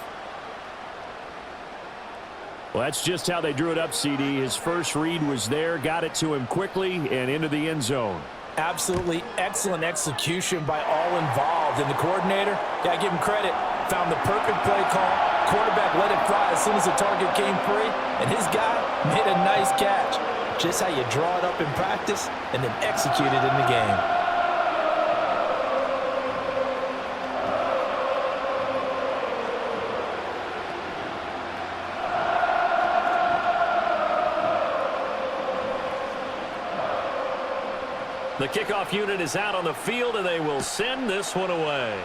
[SPEAKER 1] Well, that's just how they drew it up, CD. His first read was there, got it to him quickly, and into the end zone.
[SPEAKER 2] Absolutely excellent execution by all involved. And the coordinator, got to give him credit, found the perfect play call. Quarterback let it fly as soon as the target came free, and his guy made a nice catch. Just how you draw it up in practice and then execute it in the game.
[SPEAKER 1] The kickoff unit is out on the field, and they will send this one away.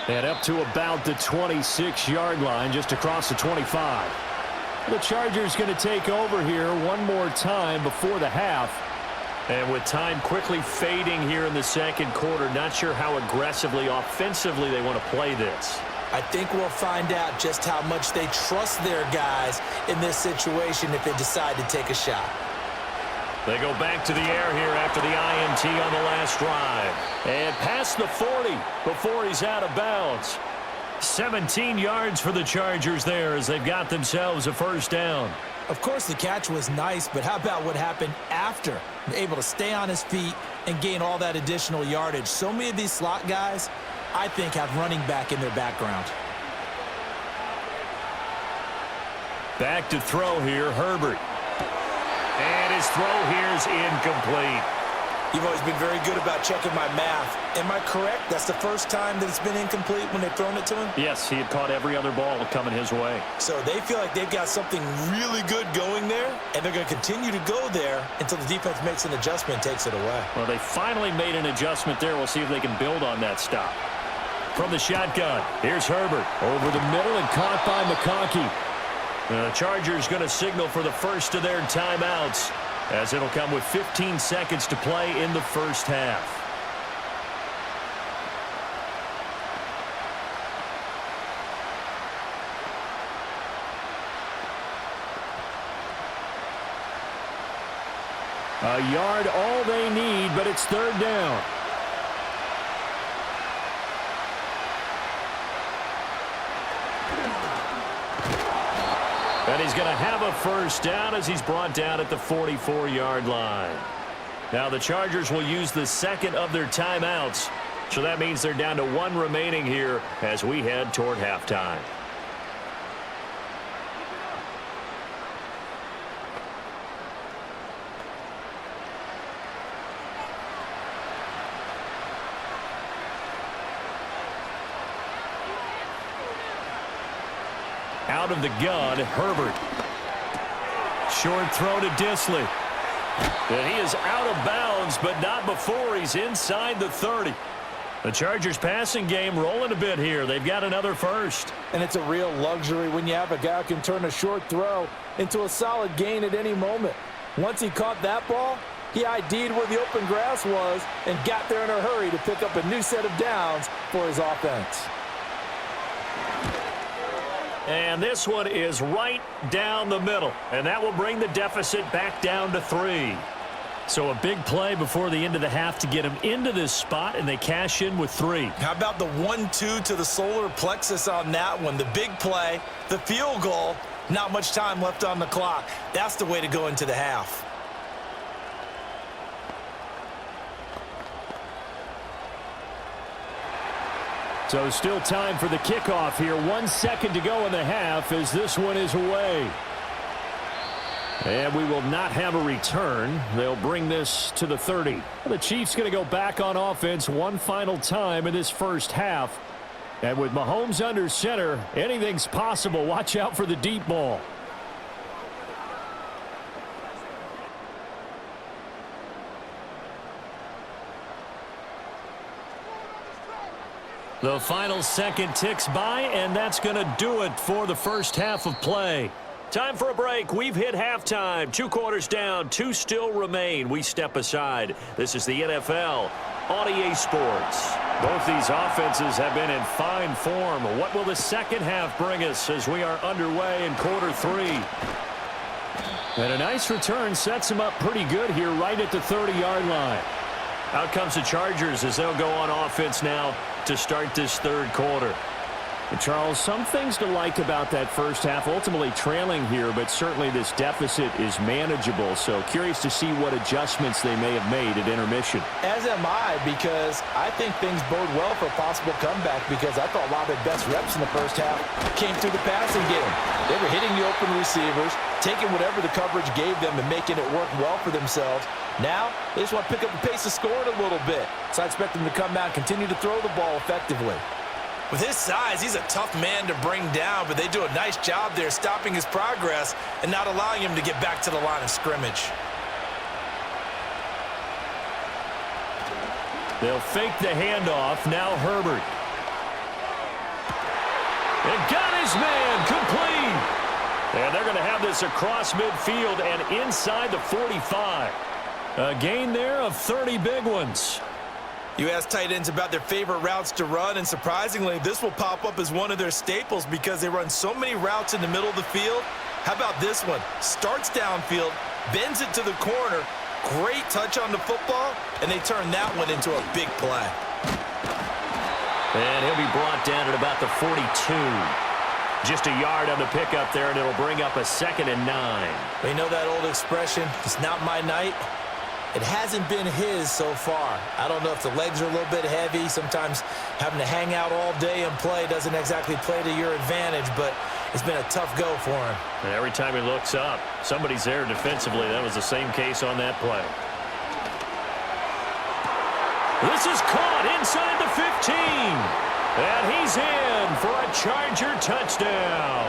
[SPEAKER 1] And up to about the 26-yard line, just across the 25. The Chargers going to take over here one more time before the half. And with time quickly fading here in the second quarter, not sure how aggressively, offensively they want to play this.
[SPEAKER 2] I think we'll find out just how much they trust their guys in this situation if they decide to take a shot.
[SPEAKER 1] They go back to the air here after the INT on the last drive. And past the 40 before he's out of bounds. 17 yards for the Chargers there as they've got themselves a first down.
[SPEAKER 2] Of course, the catch was nice, but how about what happened after? Able to stay on his feet and gain all that additional yardage. So many of these slot guys, I think, have running back in their background.
[SPEAKER 1] Back to throw here, Herbert. And his throw here is incomplete.
[SPEAKER 2] You've always been very good about checking my math. Am I correct? That's the first time that it's been incomplete when they've thrown it to him?
[SPEAKER 1] Yes, he had caught every other ball coming his way.
[SPEAKER 2] So they feel like they've got something really good going there, and they're going to continue to go there until the defense makes an adjustment and takes it away.
[SPEAKER 1] Well, they finally made an adjustment there. We'll see if they can build on that stop. From the shotgun, here's Herbert. Over the middle and caught by McConkey. The Chargers going to signal for the first of their timeouts, as it'll come with 15 seconds to play in the first half. A yard all they need, but it's third down. And he's going to have a first down as he's brought down at the 44-yard line. Now the Chargers will use the second of their timeouts. So that means they're down to one remaining here as we head toward halftime. Out of the gun, Herbert. Short throw to Disley. And he is out of bounds, but not before he's inside the 30. The Chargers passing game rolling a bit here. They've got another first.
[SPEAKER 2] And it's a real luxury when you have a guy who can turn a short throw into a solid gain at any moment. Once he caught that ball, he ID'd where the open grass was and got there in a hurry to pick up a new set of downs for his offense.
[SPEAKER 1] And this one is right down the middle. And that will bring the deficit back down to 3. So a big play before the end of the half to get them into this spot, and they cash in with 3.
[SPEAKER 2] How about the 1-2 to the solar plexus on that one? The big play, the field goal, not much time left on the clock. That's the way to go into the half.
[SPEAKER 1] So still time for the kickoff here. 1 second to go in the half as this one is away. And we will not have a return. They'll bring this to the 30. The Chiefs going to go back on offense one final time in this first half. And with Mahomes under center, anything's possible. Watch out for the deep ball. The final second ticks by, and that's going to do it for the first half of play. Time for a break. We've hit halftime. 2 quarters down, 2 still remain. We step aside. This is the NFL on EA Sports. Both these offenses have been in fine form. What will the second half bring us as we are underway in quarter 3? And a nice return sets them up pretty good here right at the 30-yard line. Out comes the Chargers as they'll go on offense now to start this third quarter. Charles, some things to like about that first half, ultimately trailing here, but certainly this deficit is manageable. So curious to see what adjustments they may have made at intermission.
[SPEAKER 2] As am I, because I think things bode well for a possible comeback, because I thought a lot of their best reps in the first half came through the passing game. They were hitting the open receivers, taking whatever the coverage gave them and making it work well for themselves. Now, they just want to pick up the pace of scoring a little bit. So I expect them to come out and continue to throw the ball effectively. With his size, he's a tough man to bring down, but they do a nice job there stopping his progress and not allowing him to get back to the line of scrimmage.
[SPEAKER 1] They'll fake the handoff. Now Herbert. And got his man complete. And they're going to have this across midfield and inside the 45. A gain there of 30 big ones.
[SPEAKER 2] You ask tight ends about their favorite routes to run, and surprisingly, this will pop up as one of their staples because they run so many routes in the middle of the field. How about this one? Starts downfield, bends it to the corner, great touch on the football, and they turn that one into a big play.
[SPEAKER 1] And he'll be brought down at about the 42. Just a yard on the pickup there, and it'll bring up a 2nd and 9.
[SPEAKER 2] You know that old expression, it's not my night? It hasn't been his so far. I don't know if the legs are a little bit heavy. Sometimes having to hang out all day and play doesn't exactly play to your advantage, but it's been a tough go for him.
[SPEAKER 1] And every time he looks up, somebody's there defensively. That was the same case on that play. This is caught inside the 15. And he's in for a Charger touchdown.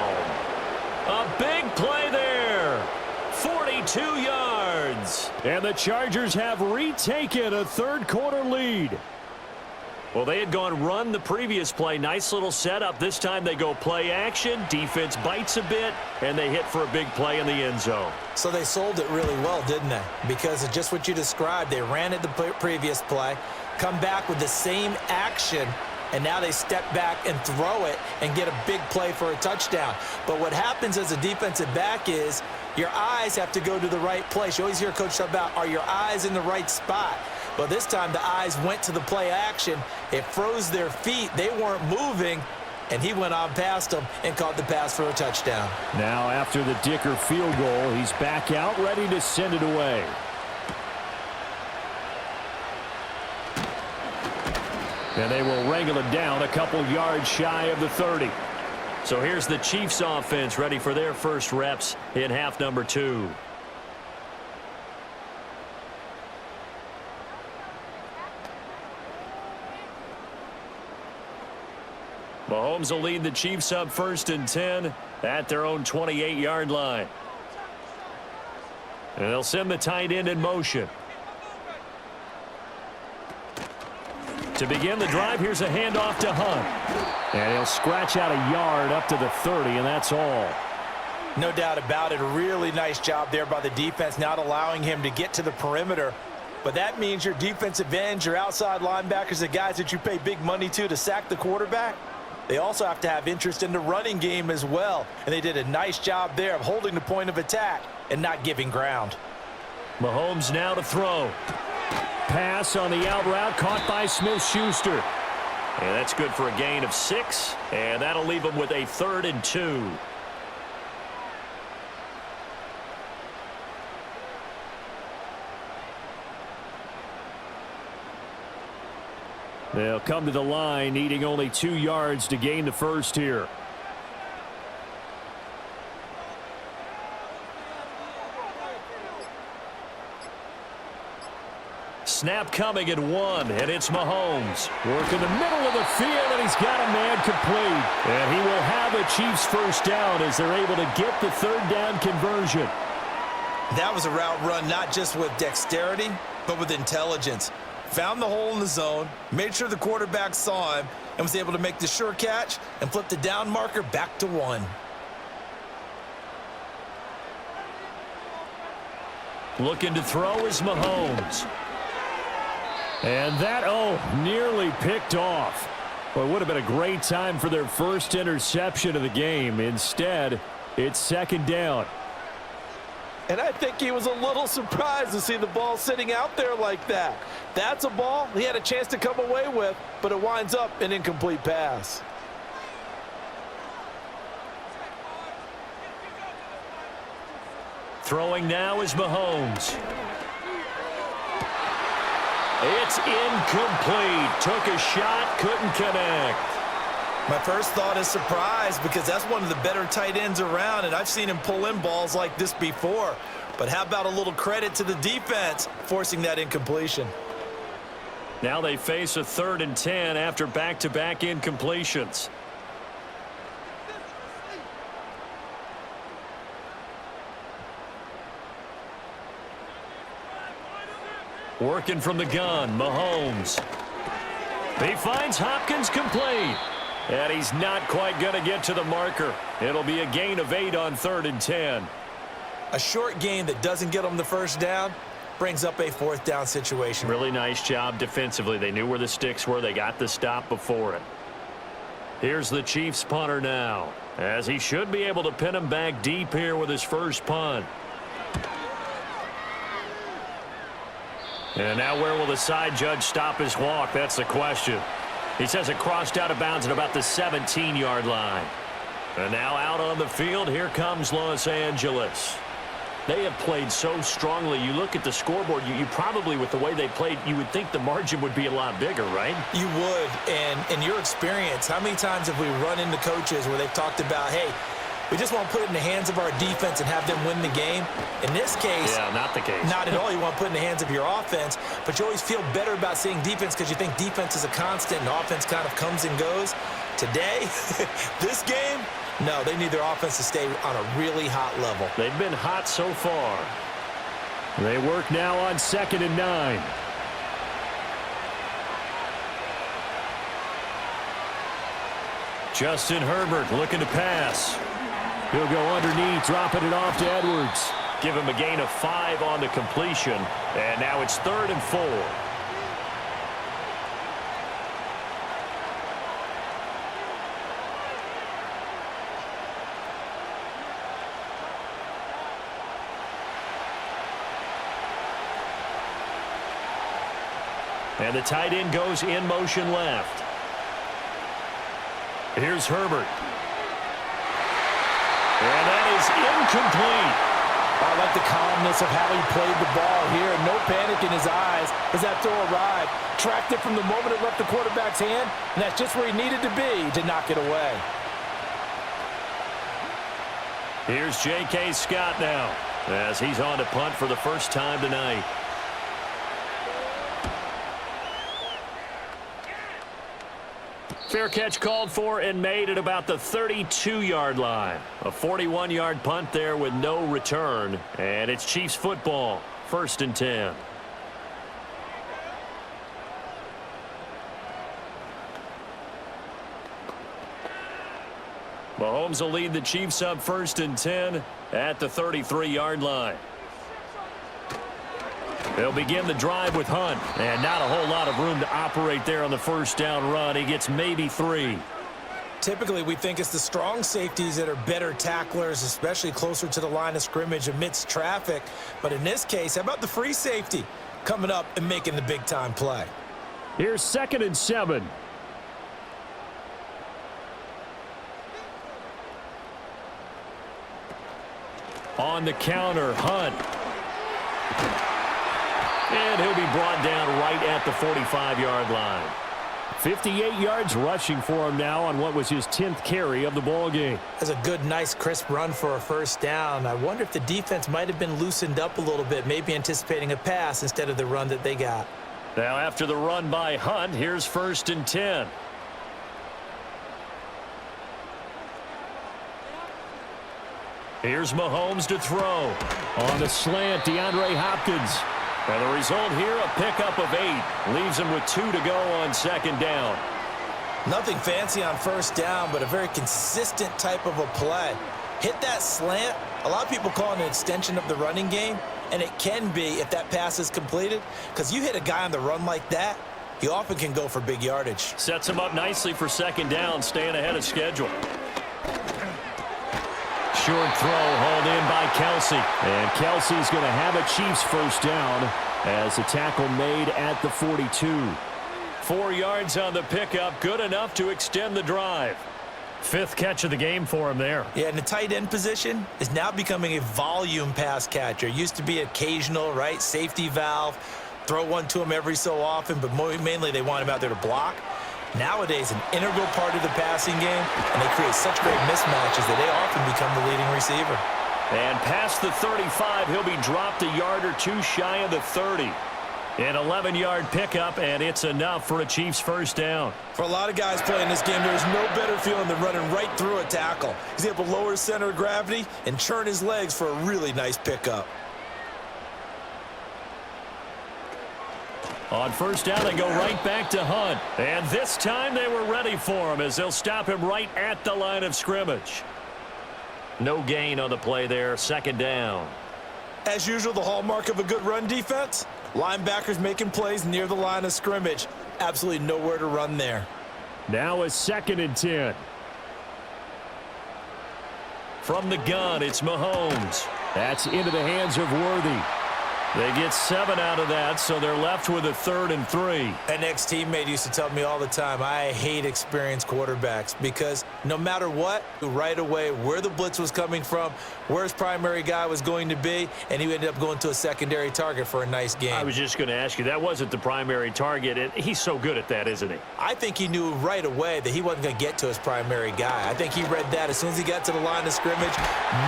[SPEAKER 1] A big play there. 42 yards. And the Chargers have retaken a third quarter lead. Well, they had gone run the previous play. Nice little setup. This time they go play action. Defense bites a bit, and they hit for a big play in the end zone.
[SPEAKER 2] So they sold it really well, didn't they? Because of just what you described. They ran it the previous play, come back with the same action, and now they step back and throw it and get a big play for a touchdown. But what happens as a defensive back is your eyes have to go to the right place. You always hear Coach talk about, are your eyes in the right spot? But this time the eyes went to the play action. It froze their feet. They weren't moving, and he went on past them and caught the pass for a touchdown.
[SPEAKER 1] Now after the Dicker field goal, he's back out ready to send it away. And they will wrangle it down a couple yards shy of the 30. So here's the Chiefs offense ready for their first reps in half number 2. Mahomes will lead the Chiefs up 1st and 10 at their own 28-yard line. And they'll send the tight end in motion. To begin the drive, here's a handoff to Hunt. And he'll scratch out a yard up to the 30, and that's all.
[SPEAKER 2] No doubt about it. A really nice job there by the defense, not allowing him to get to the perimeter. But that means your defensive ends, your outside linebackers, the guys that you pay big money to sack the quarterback, they also have to have interest in the running game as well. And they did a nice job there of holding the point of attack and not giving ground.
[SPEAKER 1] Mahomes now to throw. Pass on the out route, caught by Smith-Schuster. And that's good for a gain of 6, and that'll leave him with a 3rd and 2. They'll come to the line, needing only 2 yards to gain the first here. Snap coming at 1, and it's Mahomes. Work in the middle of the field, and he's got a man complete. And he will have a Chiefs first down as they're able to get the 3rd down conversion.
[SPEAKER 2] That was a route run not just with dexterity, but with intelligence. Found the hole in the zone, made sure the quarterback saw him, and was able to make the sure catch and flip the down marker back to 1.
[SPEAKER 1] Looking to throw is Mahomes. And that, nearly picked off. Well, it would have been a great time for their first interception of the game. Instead, it's 2nd down.
[SPEAKER 2] And I think he was a little surprised to see the ball sitting out there like that. That's a ball he had a chance to come away with, but it winds up an incomplete pass.
[SPEAKER 1] Throwing now is Mahomes. It's incomplete. Took a shot, couldn't connect.
[SPEAKER 2] My first thought is surprise because that's one of the better tight ends around, and I've seen him pull in balls like this before. But how about a little credit to the defense forcing that incompletion?
[SPEAKER 1] Now they face a 3rd and 10 after back-to-back incompletions. Working from the gun, Mahomes. He finds Hopkins complete. And he's not quite going to get to the marker. It'll be a gain of 8 on 3rd and 10.
[SPEAKER 2] A short gain that doesn't get them the first down brings up a 4th down situation.
[SPEAKER 1] Really nice job defensively. They knew where the sticks were. They got the stop before it. Here's the Chiefs punter now, as he should be able to pin him back deep here with his first punt. And now where will the side judge stop his walk? That's the question. He says it crossed out of bounds at about the 17-yard line. And now out on the field, here comes Los Angeles. They have played so strongly. You look at the scoreboard, you probably, with the way they played, you would think the margin would be a lot bigger, right?
[SPEAKER 2] You would. And in your experience, how many times have we run into coaches where they've talked about, hey, we just want to put it in the hands of our defense and have them win the game? In this case,
[SPEAKER 1] yeah, not the case.
[SPEAKER 2] Not at all. You want to put it in the hands of your offense, but you always feel better about seeing defense because you think defense is a constant and offense kind of comes and goes. Today, this game, no, they need their offense to stay on a really hot level.
[SPEAKER 1] They've been hot so far. They work now on 2nd and 9. Justin Herbert looking to pass. He'll go underneath, dropping it off to Edwards. Give him a gain of 5 on the completion. And now it's 3rd and 4. And the tight end goes in motion left. Here's Herbert. And that is incomplete.
[SPEAKER 2] I like the calmness of how he played the ball here. No panic in his eyes as that throw arrived. Tracked it from the moment it left the quarterback's hand, and that's just where he needed to be to knock it away.
[SPEAKER 1] Here's J.K. Scott now as he's on to punt for the first time tonight. Fair catch called for and made at about the 32-yard line. A 41-yard punt there with no return. And it's Chiefs football, 1st and 10. Mahomes will lead the Chiefs up 1st and 10 at the 33-yard line. They'll begin the drive with Hunt, and not a whole lot of room to operate there on the first down run. He gets maybe 3.
[SPEAKER 2] Typically, we think it's the strong safeties that are better tacklers, especially closer to the line of scrimmage amidst traffic. But in this case, how about the free safety coming up and making the big-time play?
[SPEAKER 1] Here's 2nd and 7. On the counter, Hunt. And he'll be brought down right at the 45-yard line. 58 yards rushing for him now on what was his 10th carry of the ball game.
[SPEAKER 2] That's a good, nice, crisp run for a first down. I wonder if the defense might have been loosened up a little bit, maybe anticipating a pass instead of the run that they got.
[SPEAKER 1] Now after the run by Hunt, here's 1st and 10. Here's Mahomes to throw. On the slant, DeAndre Hopkins. And the result here, a pickup of 8. Leaves him with 2 to go on 2nd down.
[SPEAKER 2] Nothing fancy on first down, but a very consistent type of a play. Hit that slant. A lot of people call it an extension of the running game, and it can be if that pass is completed, because you hit a guy on the run like that, he often can go for big yardage.
[SPEAKER 1] Sets him up nicely for 2nd down, staying ahead of schedule. Short throw hauled in by Kelsey. And Kelsey's going to have a Chiefs first down as the tackle made at the 42. 4 yards on the pickup, good enough to extend the drive. 5th catch of the game for him there.
[SPEAKER 2] Yeah, and the tight end position is now becoming a volume pass catcher. Used to be occasional, right? Safety valve. Throw one to him every so often, but mainly they want him out there to block. Nowadays, an integral part of the passing game, and they create such great mismatches that they often become the leading receiver.
[SPEAKER 1] And past the 35, he'll be dropped a yard or 2 shy of the 30. An 11-yard pickup, and it's enough for a Chiefs first down.
[SPEAKER 2] For a lot of guys playing this game, there's no better feeling than running right through a tackle. He's able to lower his center of gravity and churn his legs for a really nice pickup.
[SPEAKER 1] On first down, they go right back to Hunt. And this time they were ready for him as they'll stop him right at the line of scrimmage. No gain on the play there, 2nd down.
[SPEAKER 2] As usual, the hallmark of a good run defense, linebackers making plays near the line of scrimmage. Absolutely nowhere to run there.
[SPEAKER 1] Now a 2nd and 10. From the gun, it's Mahomes. That's into the hands of Worthy. They get 7 out of that, so they're left with a 3rd and 3.
[SPEAKER 2] An ex-teammate used to tell me all the time, I hate experienced quarterbacks because no matter what, right away, where the blitz was coming from, where his primary guy was going to be, and he ended up going to a secondary target for a nice game.
[SPEAKER 1] I was just going to ask you, that wasn't the primary target. And he's so good at that, isn't he?
[SPEAKER 2] I think he knew right away that he wasn't going to get to his primary guy. I think he read that as soon as he got to the line of scrimmage,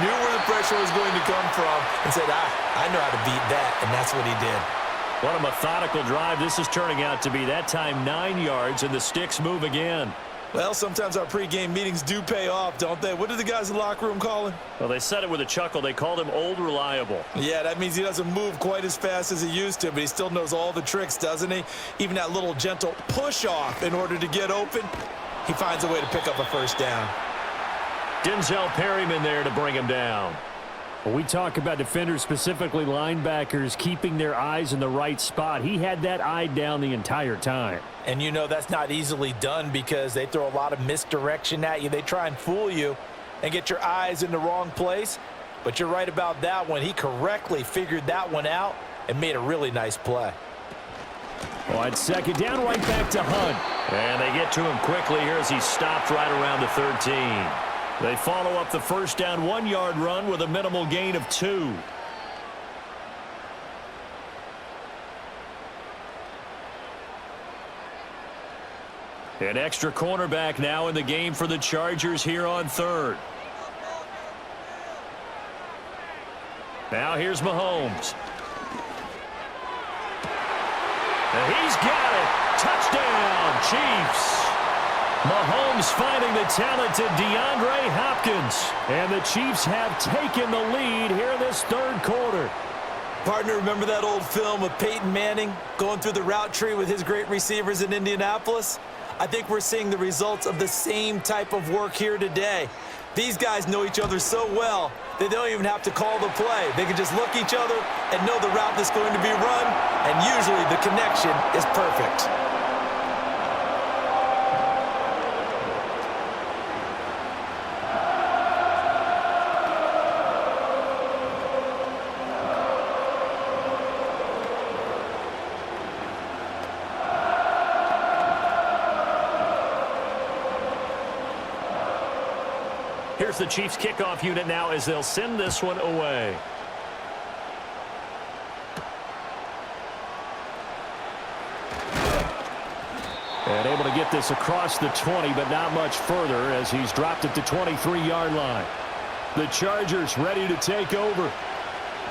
[SPEAKER 2] knew where the pressure was going to come from, and said, I know how to beat that. And that's what he did.
[SPEAKER 1] What a methodical drive this is turning out to be. That time 9 yards, and the sticks move again.
[SPEAKER 2] Well, sometimes our pregame meetings do pay off, don't they? What did the guys in the locker room call him?
[SPEAKER 1] Well, they said it with a chuckle. They called him Old Reliable.
[SPEAKER 2] Yeah, that means he doesn't move quite as fast as he used to, but he still knows all the tricks, doesn't he? Even that little gentle push-off in order to get open, he finds a way to pick up a first down.
[SPEAKER 1] Denzel Perryman there to bring him down. When we talk about defenders, specifically linebackers, keeping their eyes in the right spot, he had that eye down the entire time.
[SPEAKER 2] And you know that's not easily done because they throw a lot of misdirection at you. They try and fool you and get your eyes in the wrong place. But you're right about that one. He correctly figured that one out and made a really nice play.
[SPEAKER 1] Well, it's 2nd down, right back to Hunt. And they get to him quickly here as he stopped right around the 13. They follow up the first down 1-yard run with a minimal gain of 2. An extra cornerback now in the game for the Chargers here on 3rd. Now here's Mahomes. And he's got it. Touchdown, Chiefs. Mahomes finding the talented DeAndre Hopkins. And the Chiefs have taken the lead here in this 3rd quarter.
[SPEAKER 2] Partner, remember that old film of Peyton Manning going through the route tree with his great receivers in Indianapolis? I think we're seeing the results of the same type of work here today. These guys know each other so well that they don't even have to call the play. They can just look each other and know the route that's going to be run, and usually the connection is perfect.
[SPEAKER 1] Here's the Chiefs kickoff unit now as they'll send this one away. And able to get this across the 20, but not much further as he's dropped at the 23-yard line. The Chargers ready to take over.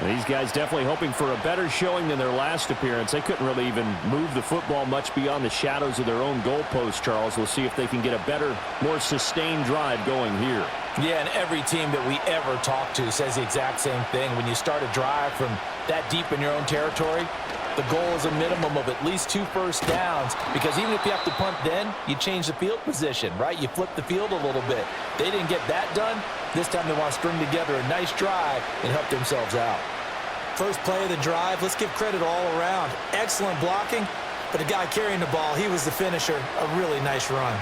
[SPEAKER 1] These guys definitely hoping for a better showing than their last appearance. They couldn't really even move the football much beyond the shadows of their own goalpost, Charles. We'll see if they can get a better, more sustained drive going here.
[SPEAKER 2] Yeah, and every team that we ever talk to says the exact same thing. When you start a drive from that deep in your own territory, the goal is a minimum of at least 2 first downs, because even if you have to punt then, you change the field position, right? You flip the field a little bit. They didn't get that done. This time they want to string together a nice drive and help themselves out.
[SPEAKER 3] First play of the drive, let's give credit all around. Excellent blocking, but the guy carrying the ball, he was the finisher. A really nice run.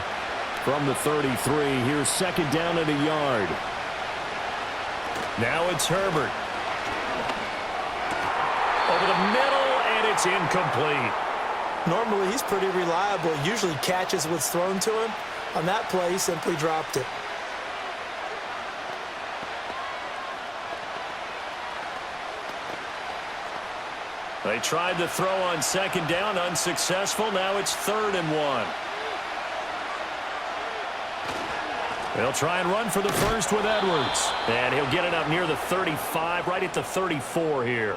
[SPEAKER 1] From the 33, here's second down and a yard. Now it's Herbert. Over the middle, and it's incomplete.
[SPEAKER 3] Normally, he's pretty reliable. Usually catches what's thrown to him. On that play, he simply dropped it.
[SPEAKER 1] They tried to throw on second down, unsuccessful. Now it's 3rd and 1. They'll try and run for the first with Edwards. And he'll get it up near the 35, right at the 34 here.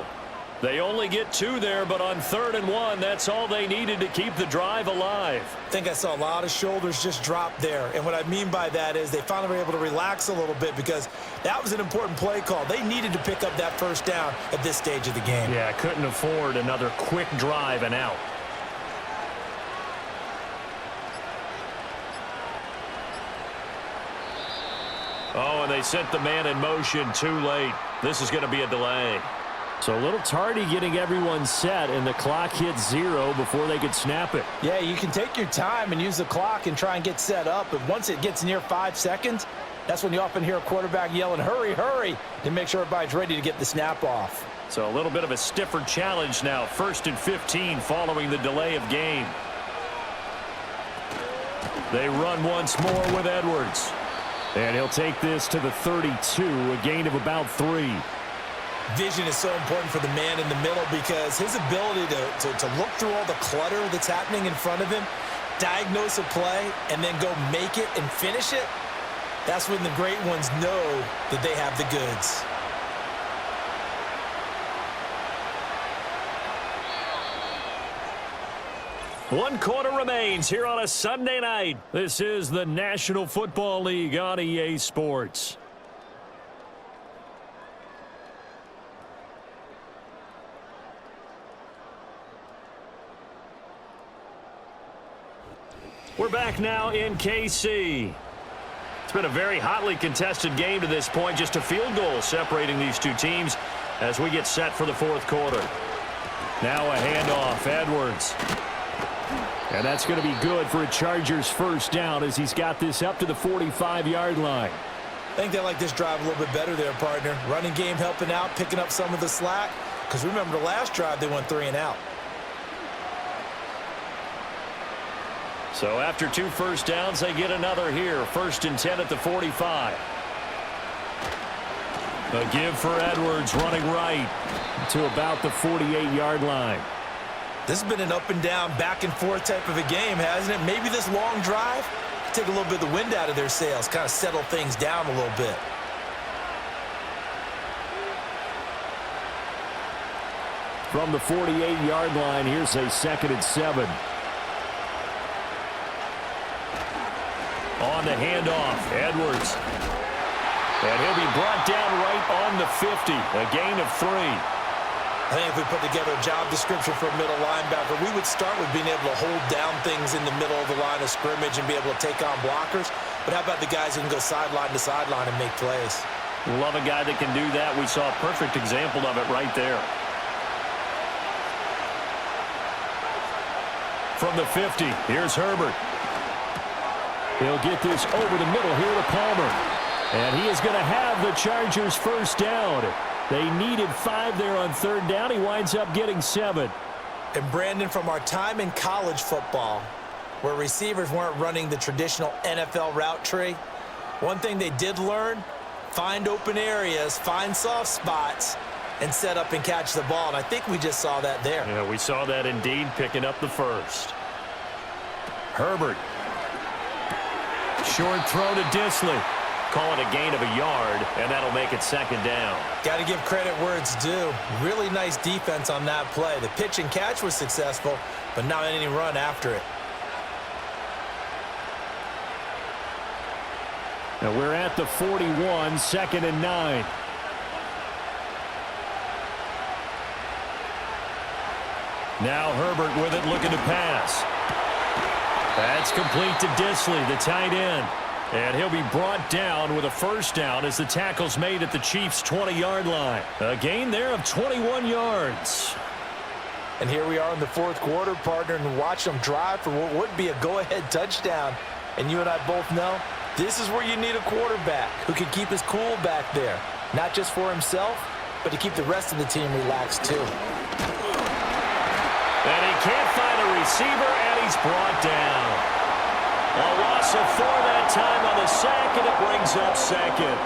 [SPEAKER 1] They only get 2 there, but on 3rd and 1, that's all they needed to keep the drive alive.
[SPEAKER 3] I think I saw a lot of shoulders just drop there. And what I mean by that is they finally were able to relax a little bit, because that was an important play call. They needed to pick up that first down at this stage of the game.
[SPEAKER 1] Yeah, couldn't afford another quick drive and out. Oh, and they sent the man in motion too late. This is going to be a delay. So a little tardy getting everyone set, and the clock hits 0 before they could snap it.
[SPEAKER 2] Yeah, you can take your time and use the clock and try and get set up, but once it gets near 5 seconds, that's when you often hear a quarterback yelling, hurry, hurry, to make sure everybody's ready to get the snap off.
[SPEAKER 1] So a little bit of a stiffer challenge now. 1st and 15 following the delay of game. They run once more with Edwards. And he'll take this to the 32, a gain of about 3.
[SPEAKER 3] Vision is so important for the man in the middle, because his ability to look through all the clutter that's happening in front of him, diagnose a play, and then go make it and finish it, that's when the great ones know that they have the goods.
[SPEAKER 1] One quarter remains here on a Sunday night. This is the National Football League on EA Sports. We're back now in KC. It's been a very hotly contested game to this point. Just a field goal separating these two teams as we get set for the 4th quarter. Now a handoff, Edwards. And that's going to be good for a Chargers first down as he's got this up to the 45-yard line.
[SPEAKER 3] I think they like this drive a little bit better there, partner. Running game helping out, picking up some of the slack. Because remember, the last drive, they went 3 and out.
[SPEAKER 1] So after 2 first downs, they get another here. 1st and 10 at the 45. A give for Edwards, running right to about the 48-yard line.
[SPEAKER 3] This has been an up and down, back and forth type of a game, hasn't it? Maybe this long drive take a little bit of the wind out of their sails, kind of settle things down a little bit.
[SPEAKER 1] From the 48-yard line, here's a 2nd and 7. On the handoff, Edwards. And he'll be brought down right on the 50, a gain of 3.
[SPEAKER 3] I think if we put together a job description for a middle linebacker, we would start with being able to hold down things in the middle of the line of scrimmage and be able to take on blockers. But how about the guys who can go sideline to sideline and make plays?
[SPEAKER 1] Love a guy that can do that. We saw a perfect example of it right there. From the 50, here's Herbert. He'll get this over the middle here to Palmer. And he is going to have the Chargers first down. They needed 5 there on 3rd down. He winds up getting 7.
[SPEAKER 3] And Brandon, from our time in college football, where receivers weren't running the traditional NFL route tree, One thing they did learn, find open areas, find soft spots, and set up and catch the ball. And I think we just saw that there.
[SPEAKER 1] Yeah, we saw that indeed, picking up the first. Herbert. Short throw to Disley. Call it a gain of a yard, and that'll make it second down.
[SPEAKER 3] Got to give credit where it's due. Really nice defense on that play. The pitch and catch was successful, but not any run after it.
[SPEAKER 1] Now we're at the 41, second and 9. Now Herbert with it, looking to pass. That's complete to Disley, the tight end. And he'll be brought down with a first down as the tackle's made at the Chiefs' 20-yard line. A gain there of 21 yards.
[SPEAKER 2] And here we are in the fourth quarter, partner, and watch them drive for what would be a go-ahead touchdown. And you and I both know this is where you need a quarterback who can keep his cool back there. Not just for himself, but to keep the rest of the team relaxed too.
[SPEAKER 1] And he can't find a receiver, and he's brought down. A loss of 4 that time on the sack, and it brings up second.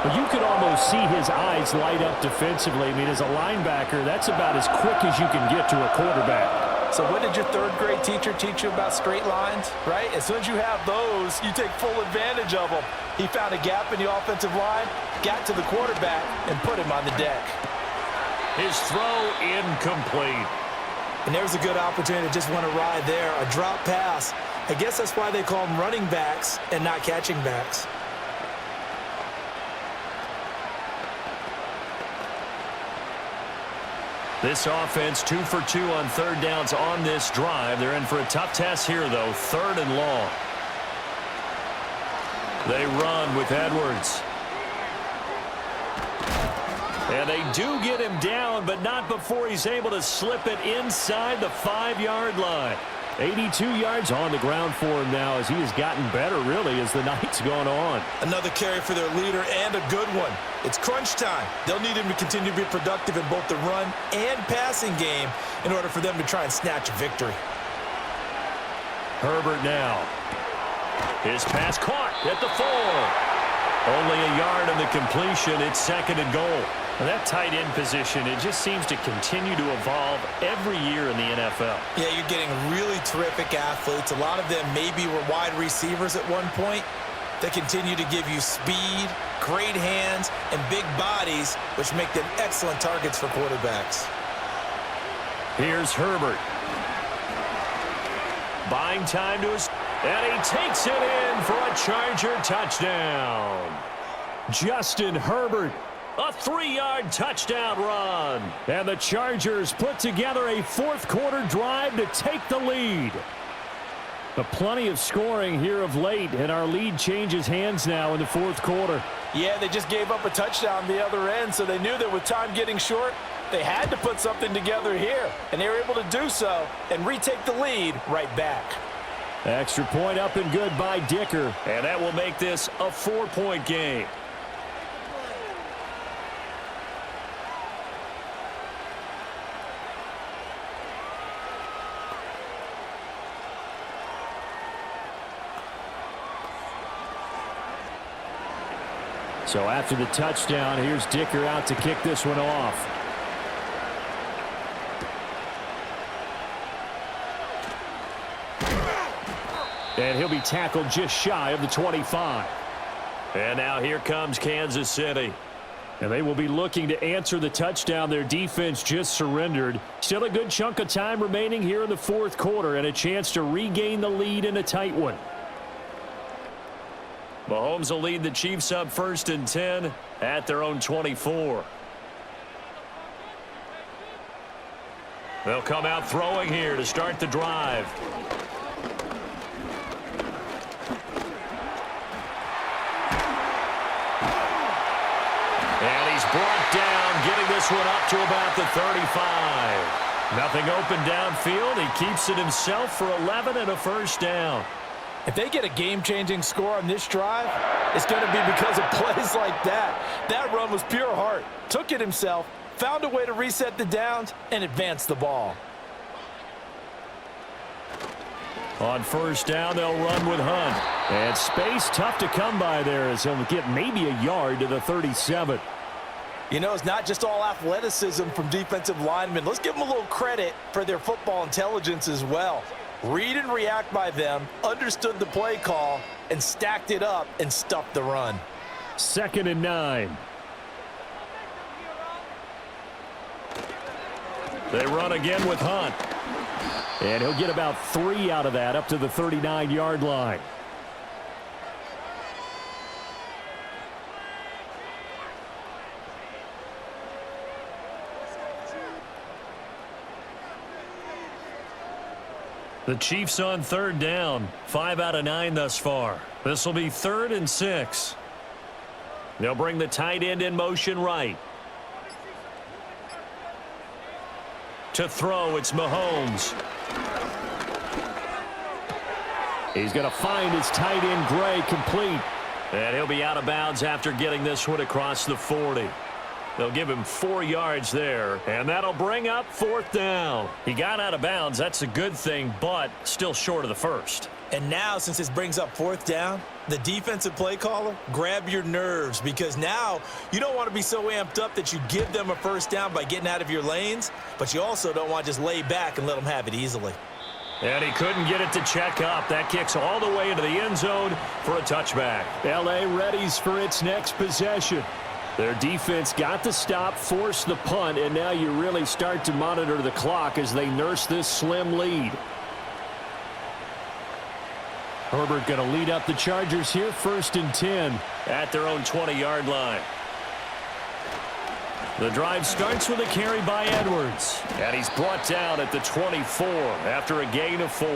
[SPEAKER 1] Well, you could almost see his eyes light up defensively. I mean, as a linebacker, that's about as quick as you can get to a quarterback.
[SPEAKER 2] So what did your third-grade teacher teach you about straight lines, right? As soon as you have those, you take full advantage of them. He found a gap in the offensive line, got to the quarterback, and put him on the deck.
[SPEAKER 1] His throw incomplete.
[SPEAKER 3] And there's a good opportunity to just want to ride there, a drop pass. I guess that's why they call them running backs and not catching backs.
[SPEAKER 1] This offense 2 for 2 on third downs on this drive. They're in for a tough test here, though, third and long. They run with Edwards. And they do get him down, but not before he's able to slip it inside the 5-yard line. 82 yards on the ground for him now as he has gotten better, really, as the night's gone on.
[SPEAKER 3] Another carry for their leader and a good one. It's crunch time. They'll need him to continue to be productive in both the run and passing game in order for them to try and snatch a victory.
[SPEAKER 1] Herbert now. His pass caught at the 4. Only a yard on the completion. It's second and goal. And that tight end position, it just seems to continue to evolve every year in the NFL.
[SPEAKER 3] Yeah, you're getting really terrific athletes. A lot of them maybe were wide receivers at one point. They continue to give you speed, great hands, and big bodies, which make them excellent targets for quarterbacks.
[SPEAKER 1] Here's Herbert. Buying time to his... And he takes it in for a Charger touchdown. Justin Herbert. A 3-yard touchdown run. And the Chargers put together a fourth-quarter drive to take the lead. But plenty of scoring here of late, and our lead changes hands now in the fourth quarter.
[SPEAKER 2] Yeah, they just gave up a touchdown the other end, so they knew that with time getting short, they had to put something together here. And they were able to do so and retake the lead right back.
[SPEAKER 1] Extra point up and good by Dicker. And that will make this a 4-point game. So after the touchdown, here's Dicker out to kick this one off. And he'll be tackled just shy of the 25. And now here comes Kansas City. And they will be looking to answer the touchdown their defense just surrendered. Still a good chunk of time remaining here in the fourth quarter and a chance to regain the lead in a tight one. Mahomes will lead the Chiefs up 1st and 10 at their own 24. They'll come out throwing here to start the drive. And he's brought down, getting this one up to about the 35. Nothing open downfield. He keeps it himself for 11 and a first down.
[SPEAKER 2] If they get a game-changing score on this drive, it's going to be because of plays like that. That run was pure heart. Took it himself, found a way to reset the downs, and advance the ball.
[SPEAKER 1] On first down, they'll run with Hunt. And space tough to come by there as he'll get maybe a yard to the 37.
[SPEAKER 3] You know, it's not just all athleticism from defensive linemen. Let's give them a little credit for their football intelligence as well. Read and react by them, understood the play call, and stacked it up and stuffed the run.
[SPEAKER 1] 2nd and 9. They run again with Hunt. And he'll get about 3 out of that up to the 39-yard line. The Chiefs on 3rd down. 5 out of 9 thus far. This will be 3rd and 6. They'll bring the tight end in motion right. To throw, it's Mahomes. He's going to find his tight end, Gray, complete. And he'll be out of bounds after getting this one across the 40. They'll give him 4 yards there, and that'll bring up 4th down. He got out of bounds. That's a good thing, but still short of the first.
[SPEAKER 3] And now, since this brings up 4th down, the defensive play caller, grab your nerves, because now you don't want to be so amped up that you give them a 1st down by getting out of your lanes, but you also don't want to just lay back and let them have it easily.
[SPEAKER 1] And he couldn't get it to check up. That kicks all the way into the end zone for a touchback. L.A. readies for its next possession. Their defense got the stop, forced the punt, and now you really start to monitor the clock as they nurse this slim lead. Herbert going to lead up the Chargers here, 1st and 10 at their own 20-yard line. The drive starts with a carry by Edwards, and he's brought down at the 24 after a gain of 4.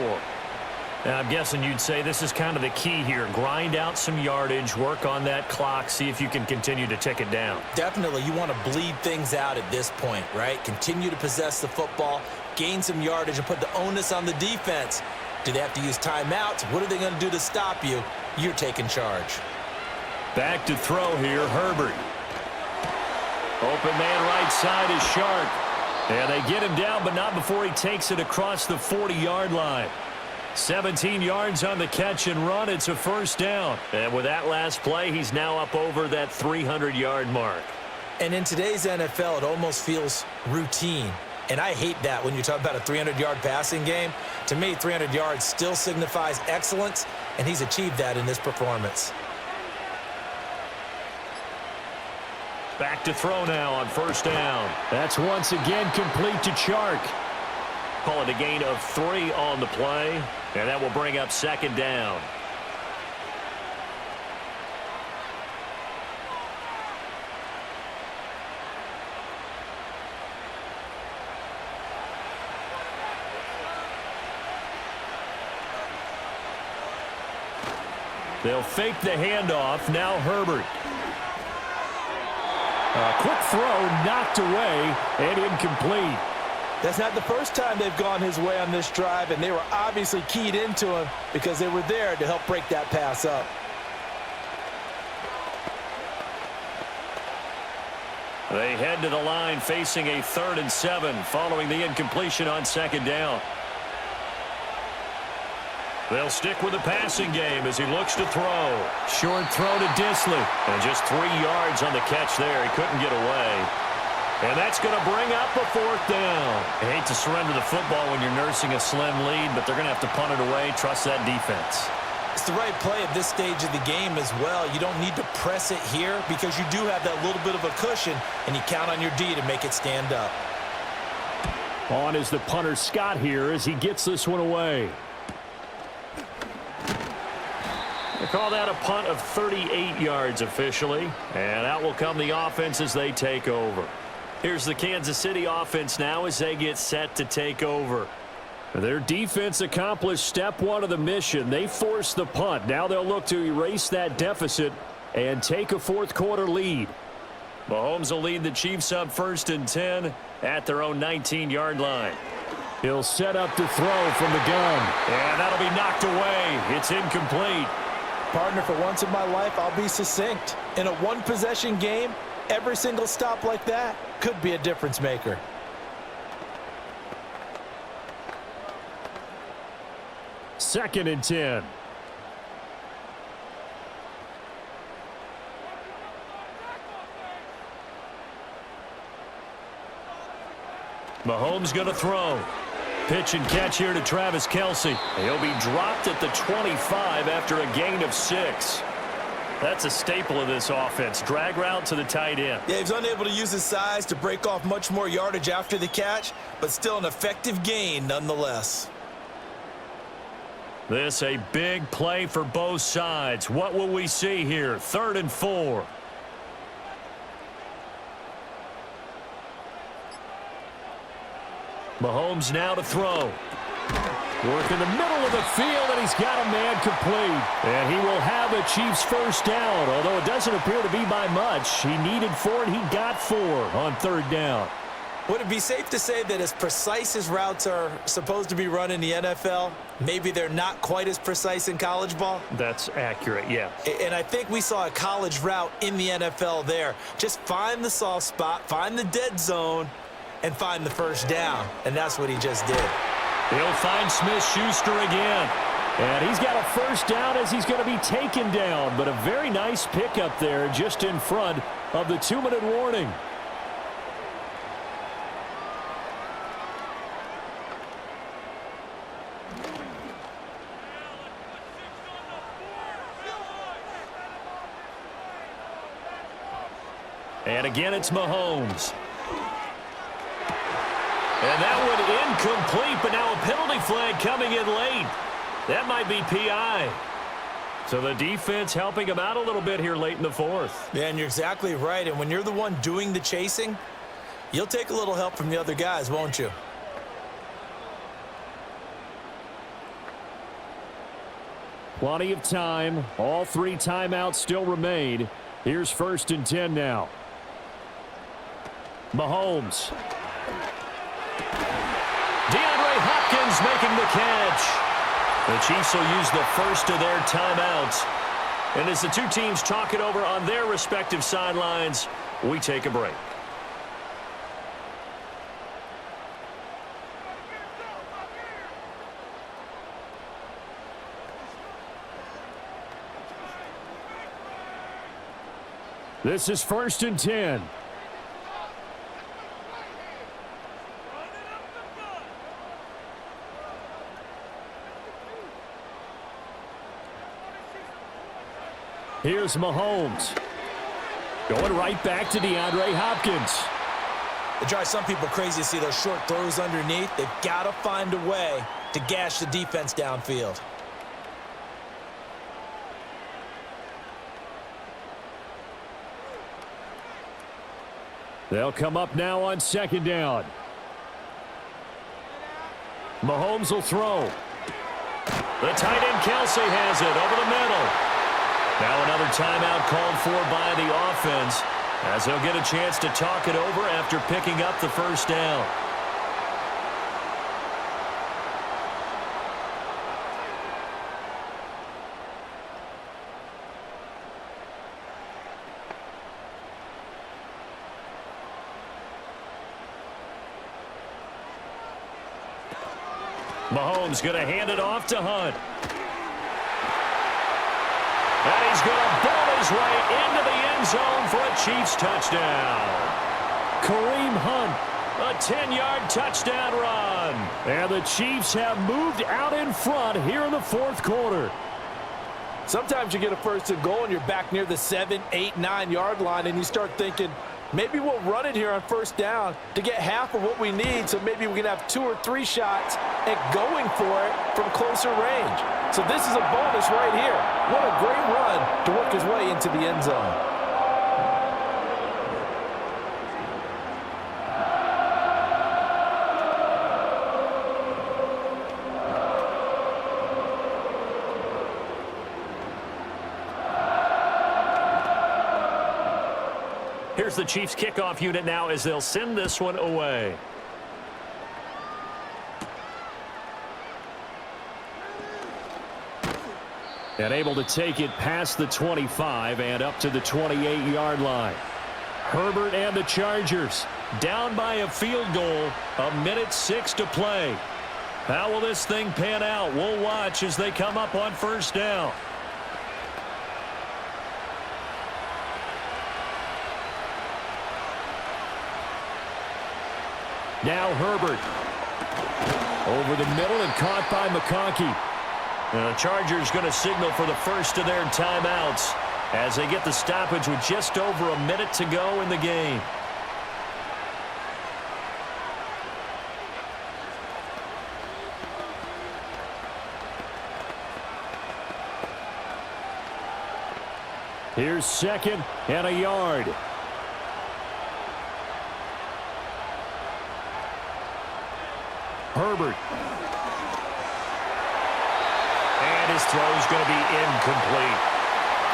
[SPEAKER 1] Now, I'm guessing you'd say this is kind of the key here. Grind out some yardage, work on that clock, see if you can continue to tick it down.
[SPEAKER 3] Definitely, you want to bleed things out at this point, right? Continue to possess the football, gain some yardage, and put the onus on the defense. Do they have to use timeouts? What are they going to do to stop you? You're taking charge.
[SPEAKER 1] Back to throw here, Herbert. Open man right side is Shark. And they get him down, but not before he takes it across the 40-yard line. 17 yards on the catch and run. It's a 1st down. And with that last play, he's now up over that 300-yard mark.
[SPEAKER 3] And in today's NFL, it almost feels routine. And I hate that when you talk about a 300-yard passing game. To me, 300 yards still signifies excellence, and he's achieved that in this performance.
[SPEAKER 1] Back to throw now on 1st down. That's once again complete to Chark. Call it a gain of 3 on the play, and that will bring up 2nd down. They'll fake the handoff. Now Herbert. A quick throw knocked away and incomplete.
[SPEAKER 2] That's not the first time they've gone his way on this drive, and they were obviously keyed into him because they were there to help break that pass up.
[SPEAKER 1] They head to the line facing a 3rd and 7 following the incompletion on 2nd down. They'll stick with the passing game as he looks to throw. Short throw to Disley. And just 3 yards on the catch there. He couldn't get away. And that's going to bring up a 4th down. I hate to surrender the football when you're nursing a slim lead, but they're going to have to punt it away. Trust that defense.
[SPEAKER 3] It's the right play at this stage of the game as well. You don't need to press it here because you do have that little bit of a cushion, and you count on your D to make it stand up.
[SPEAKER 1] On is the punter Scott here as he gets this one away. They call that a punt of 38 yards officially, and out will come the offense as they take over. Here's the Kansas City offense now as they get set to take over. Their defense accomplished step 1 of the mission. They forced the punt. Now they'll look to erase that deficit and take a 4th quarter lead. Mahomes will lead the Chiefs up 1st and 10 at their own 19-yard line. He'll set up to throw from the gun, and that'll be knocked away. It's incomplete.
[SPEAKER 2] Partner, for once in my life, I'll be succinct. In a 1-possession game, every single stop like that could be a difference maker.
[SPEAKER 1] 2nd and 10. Mahomes going to throw. Pitch and catch here to Travis Kelce. He'll be dropped at the 25 after a gain of 6. That's a staple of this offense. Drag route to the tight end.
[SPEAKER 3] Yeah, he's unable to use his size to break off much more yardage after the catch, but still an effective gain nonetheless.
[SPEAKER 1] This a big play for both sides. What will we see here? 3rd and 4. Mahomes now to throw. Work in the middle of the field, and he's got a man complete. And he will have a Chiefs first down, although it doesn't appear to be by much. He needed 4, and he got 4 on 3rd down.
[SPEAKER 3] Would it be safe to say that as precise as routes are supposed to be run in the NFL, maybe they're not quite as precise in college ball?
[SPEAKER 1] That's accurate, yeah.
[SPEAKER 3] And I think we saw a college route in the NFL there. Just find the soft spot, find the dead zone, and find the first down. And that's what he just did.
[SPEAKER 1] He'll find Smith-Schuster again. And he's got a first down as he's going to be taken down. But a very nice pickup there just in front of the 2-minute warning. And again, it's Mahomes. And that one incomplete, but now a penalty flag coming in late. That might be PI. So the defense helping him out a little bit here late in the 4th.
[SPEAKER 3] Yeah, and you're exactly right. And when you're the one doing the chasing, you'll take a little help from the other guys, won't you?
[SPEAKER 1] Plenty of time. All 3 timeouts still remain. Here's 1st and 10 now. Mahomes. DeAndre Hopkins making the catch. The Chiefs will use the first of their timeouts. And as the two teams talk it over on their respective sidelines, we take a break. This is 1st and 10. Here's Mahomes. Going right back to DeAndre Hopkins.
[SPEAKER 3] It drives some people crazy to see those short throws underneath. They've got to find a way to gash the defense downfield.
[SPEAKER 1] They'll come up now on 2nd down. Mahomes will throw. The tight end Kelce has it over the middle. Now another timeout called for by the offense as they'll get a chance to talk it over after picking up the first down. Mahomes going to hand it off to Hunt. And he's going to ball his way into the end zone for a Chiefs touchdown. Kareem Hunt, a 10-yard touchdown run. And the Chiefs have moved out in front here in the 4th quarter.
[SPEAKER 2] Sometimes you get a 1st and goal and you're back near the 7, 8, 9-yard line and you start thinking, maybe we'll run it here on 1st down to get half of what we need, so maybe we can have 2 or 3 shots at going for it from closer range. So this is a bonus right here. What a great run to work his way into the end zone.
[SPEAKER 1] Here's the Chiefs kickoff unit now as they'll send this one away. And able to take it past the 25 and up to the 28-yard line. Herbert and the Chargers down by a field goal, 1:06 to play. How will this thing pan out? We'll watch as they come up on first down. Now Herbert. Over the middle and caught by McConkey. The Chargers going to signal for the first of their timeouts as they get the stoppage with just over a minute to go in the game. Here's second and a yard. Herbert. And his throw is going to be incomplete.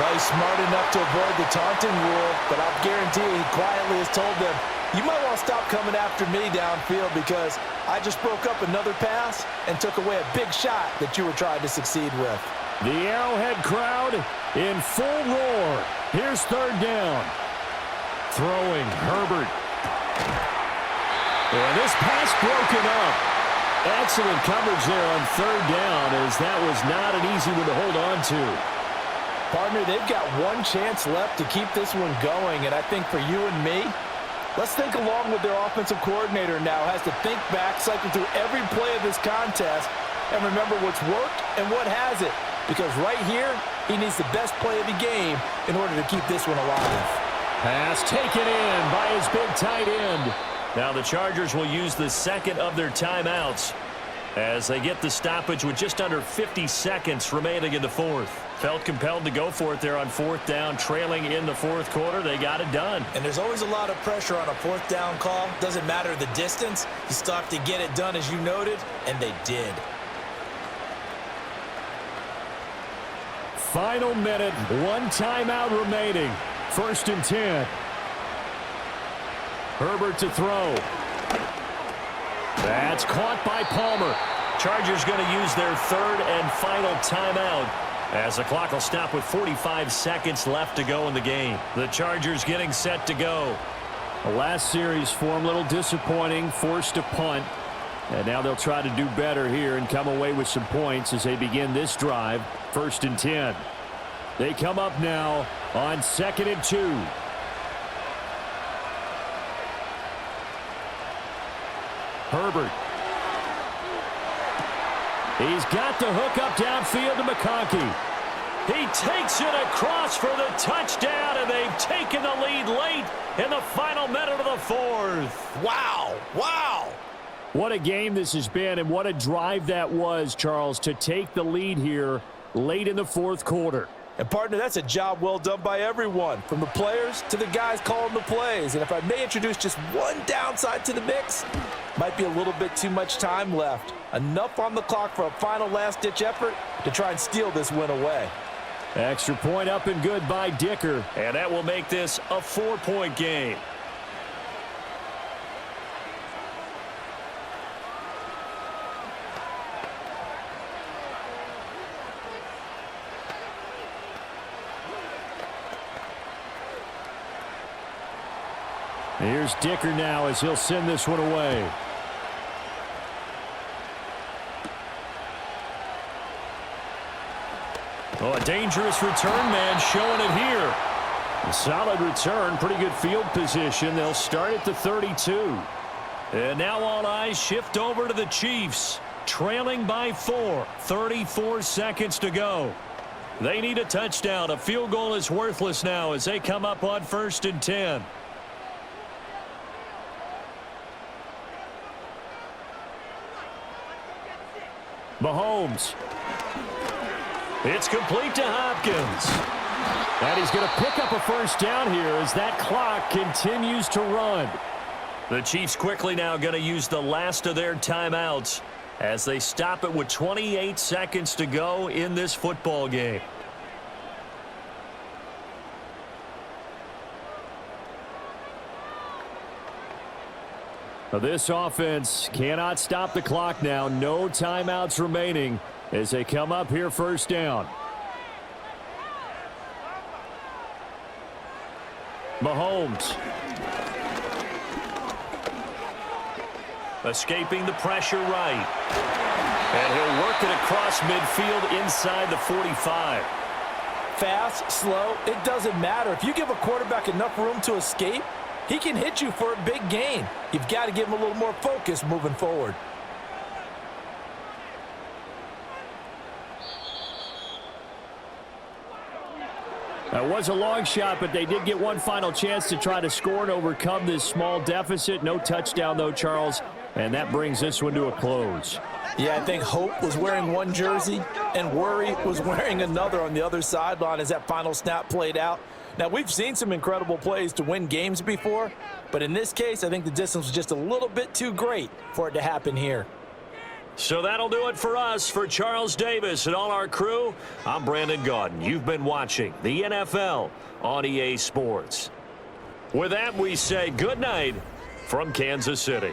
[SPEAKER 2] Probably smart enough to avoid the taunting rule, but I'll guarantee you he quietly has told them, you might want to stop coming after me downfield because I just broke up another pass and took away a big shot that you were trying to succeed with.
[SPEAKER 1] The Arrowhead crowd in full roar. Here's third down. Throwing Herbert. And this pass broken up. Excellent coverage there on third down as that was not an easy one to hold on to.
[SPEAKER 2] Partner, they've got one chance left to keep this one going, and I think for you and me, let's think along with their offensive coordinator now. Has to think back, cycle through every play of this contest, and remember what's worked and what hasn't. Because right here, he needs the best play of the game in order to keep this one alive.
[SPEAKER 1] Pass taken in by his big tight end. Now the Chargers will use the second of their timeouts as they get the stoppage with just under 50 seconds remaining in the fourth. Felt compelled to go for it there on fourth down, trailing in the fourth quarter. They got it done.
[SPEAKER 3] And there's always a lot of pressure on a fourth down call. Doesn't matter the distance. You still have to get it done as you noted, and they did.
[SPEAKER 1] Final minute, one timeout remaining. First and 10. Herbert to throw. That's caught by Palmer. Chargers going to use their third and final timeout as the clock will stop with 45 seconds left to go in the game. The Chargers getting set to go. The last series for them a little disappointing, forced a punt. And now they'll try to do better here and come away with some points as they begin this drive. First and 10. They come up now on 2nd and 2. Herbert. He's got the hook up downfield to McConkey. He takes it across for the touchdown, and they've taken the lead late in the final minute of the fourth.
[SPEAKER 3] Wow. Wow.
[SPEAKER 1] What a game this has been, and what a drive that was, Charles, to take the lead here late in the fourth quarter.
[SPEAKER 2] And, partner, that's a job well done by everyone, from the players to the guys calling the plays. And if I may introduce just one downside to the mix, might be a little bit too much time left. Enough on the clock for a final last-ditch effort to try and steal this win away.
[SPEAKER 1] Extra point up and good by Dicker, and that will make this a 4-point game. Here's Dicker now as he'll send this one away. Oh, a dangerous return man showing it here. A solid return, pretty good field position. They'll start at the 32. And now all eyes shift over to the Chiefs, trailing by 4. 34 seconds to go. They need a touchdown. A field goal is worthless now as they come up on 1st and 10. Mahomes. It's complete to Hopkins. And he's going to pick up a first down here as that clock continues to run. The Chiefs quickly now going to use the last of their timeouts as they stop it with 28 seconds to go in this football game. This offense cannot stop the clock now. No timeouts remaining as they come up here first down. Mahomes. Escaping the pressure right. And he'll work it across midfield inside the 45.
[SPEAKER 2] Fast, slow, it doesn't matter. If you give a quarterback enough room to escape, he can hit you for a big gain. You've got to give him a little more focus moving forward.
[SPEAKER 4] That was a long shot, but they did get one final chance to try to score and overcome this small deficit. No touchdown, though, Charles, and that brings this one to a close.
[SPEAKER 2] Yeah, I think Hope was wearing one jersey and Worry was wearing another on the other sideline as that final snap played out. Now, we've seen some incredible plays to win games before, but in this case, I think the distance was just a little bit too great for it to happen here.
[SPEAKER 1] So that'll do it for us. For Charles Davis and all our crew, I'm Brandon Gaudin. You've been watching the NFL on EA Sports. With that, we say good night from Kansas City.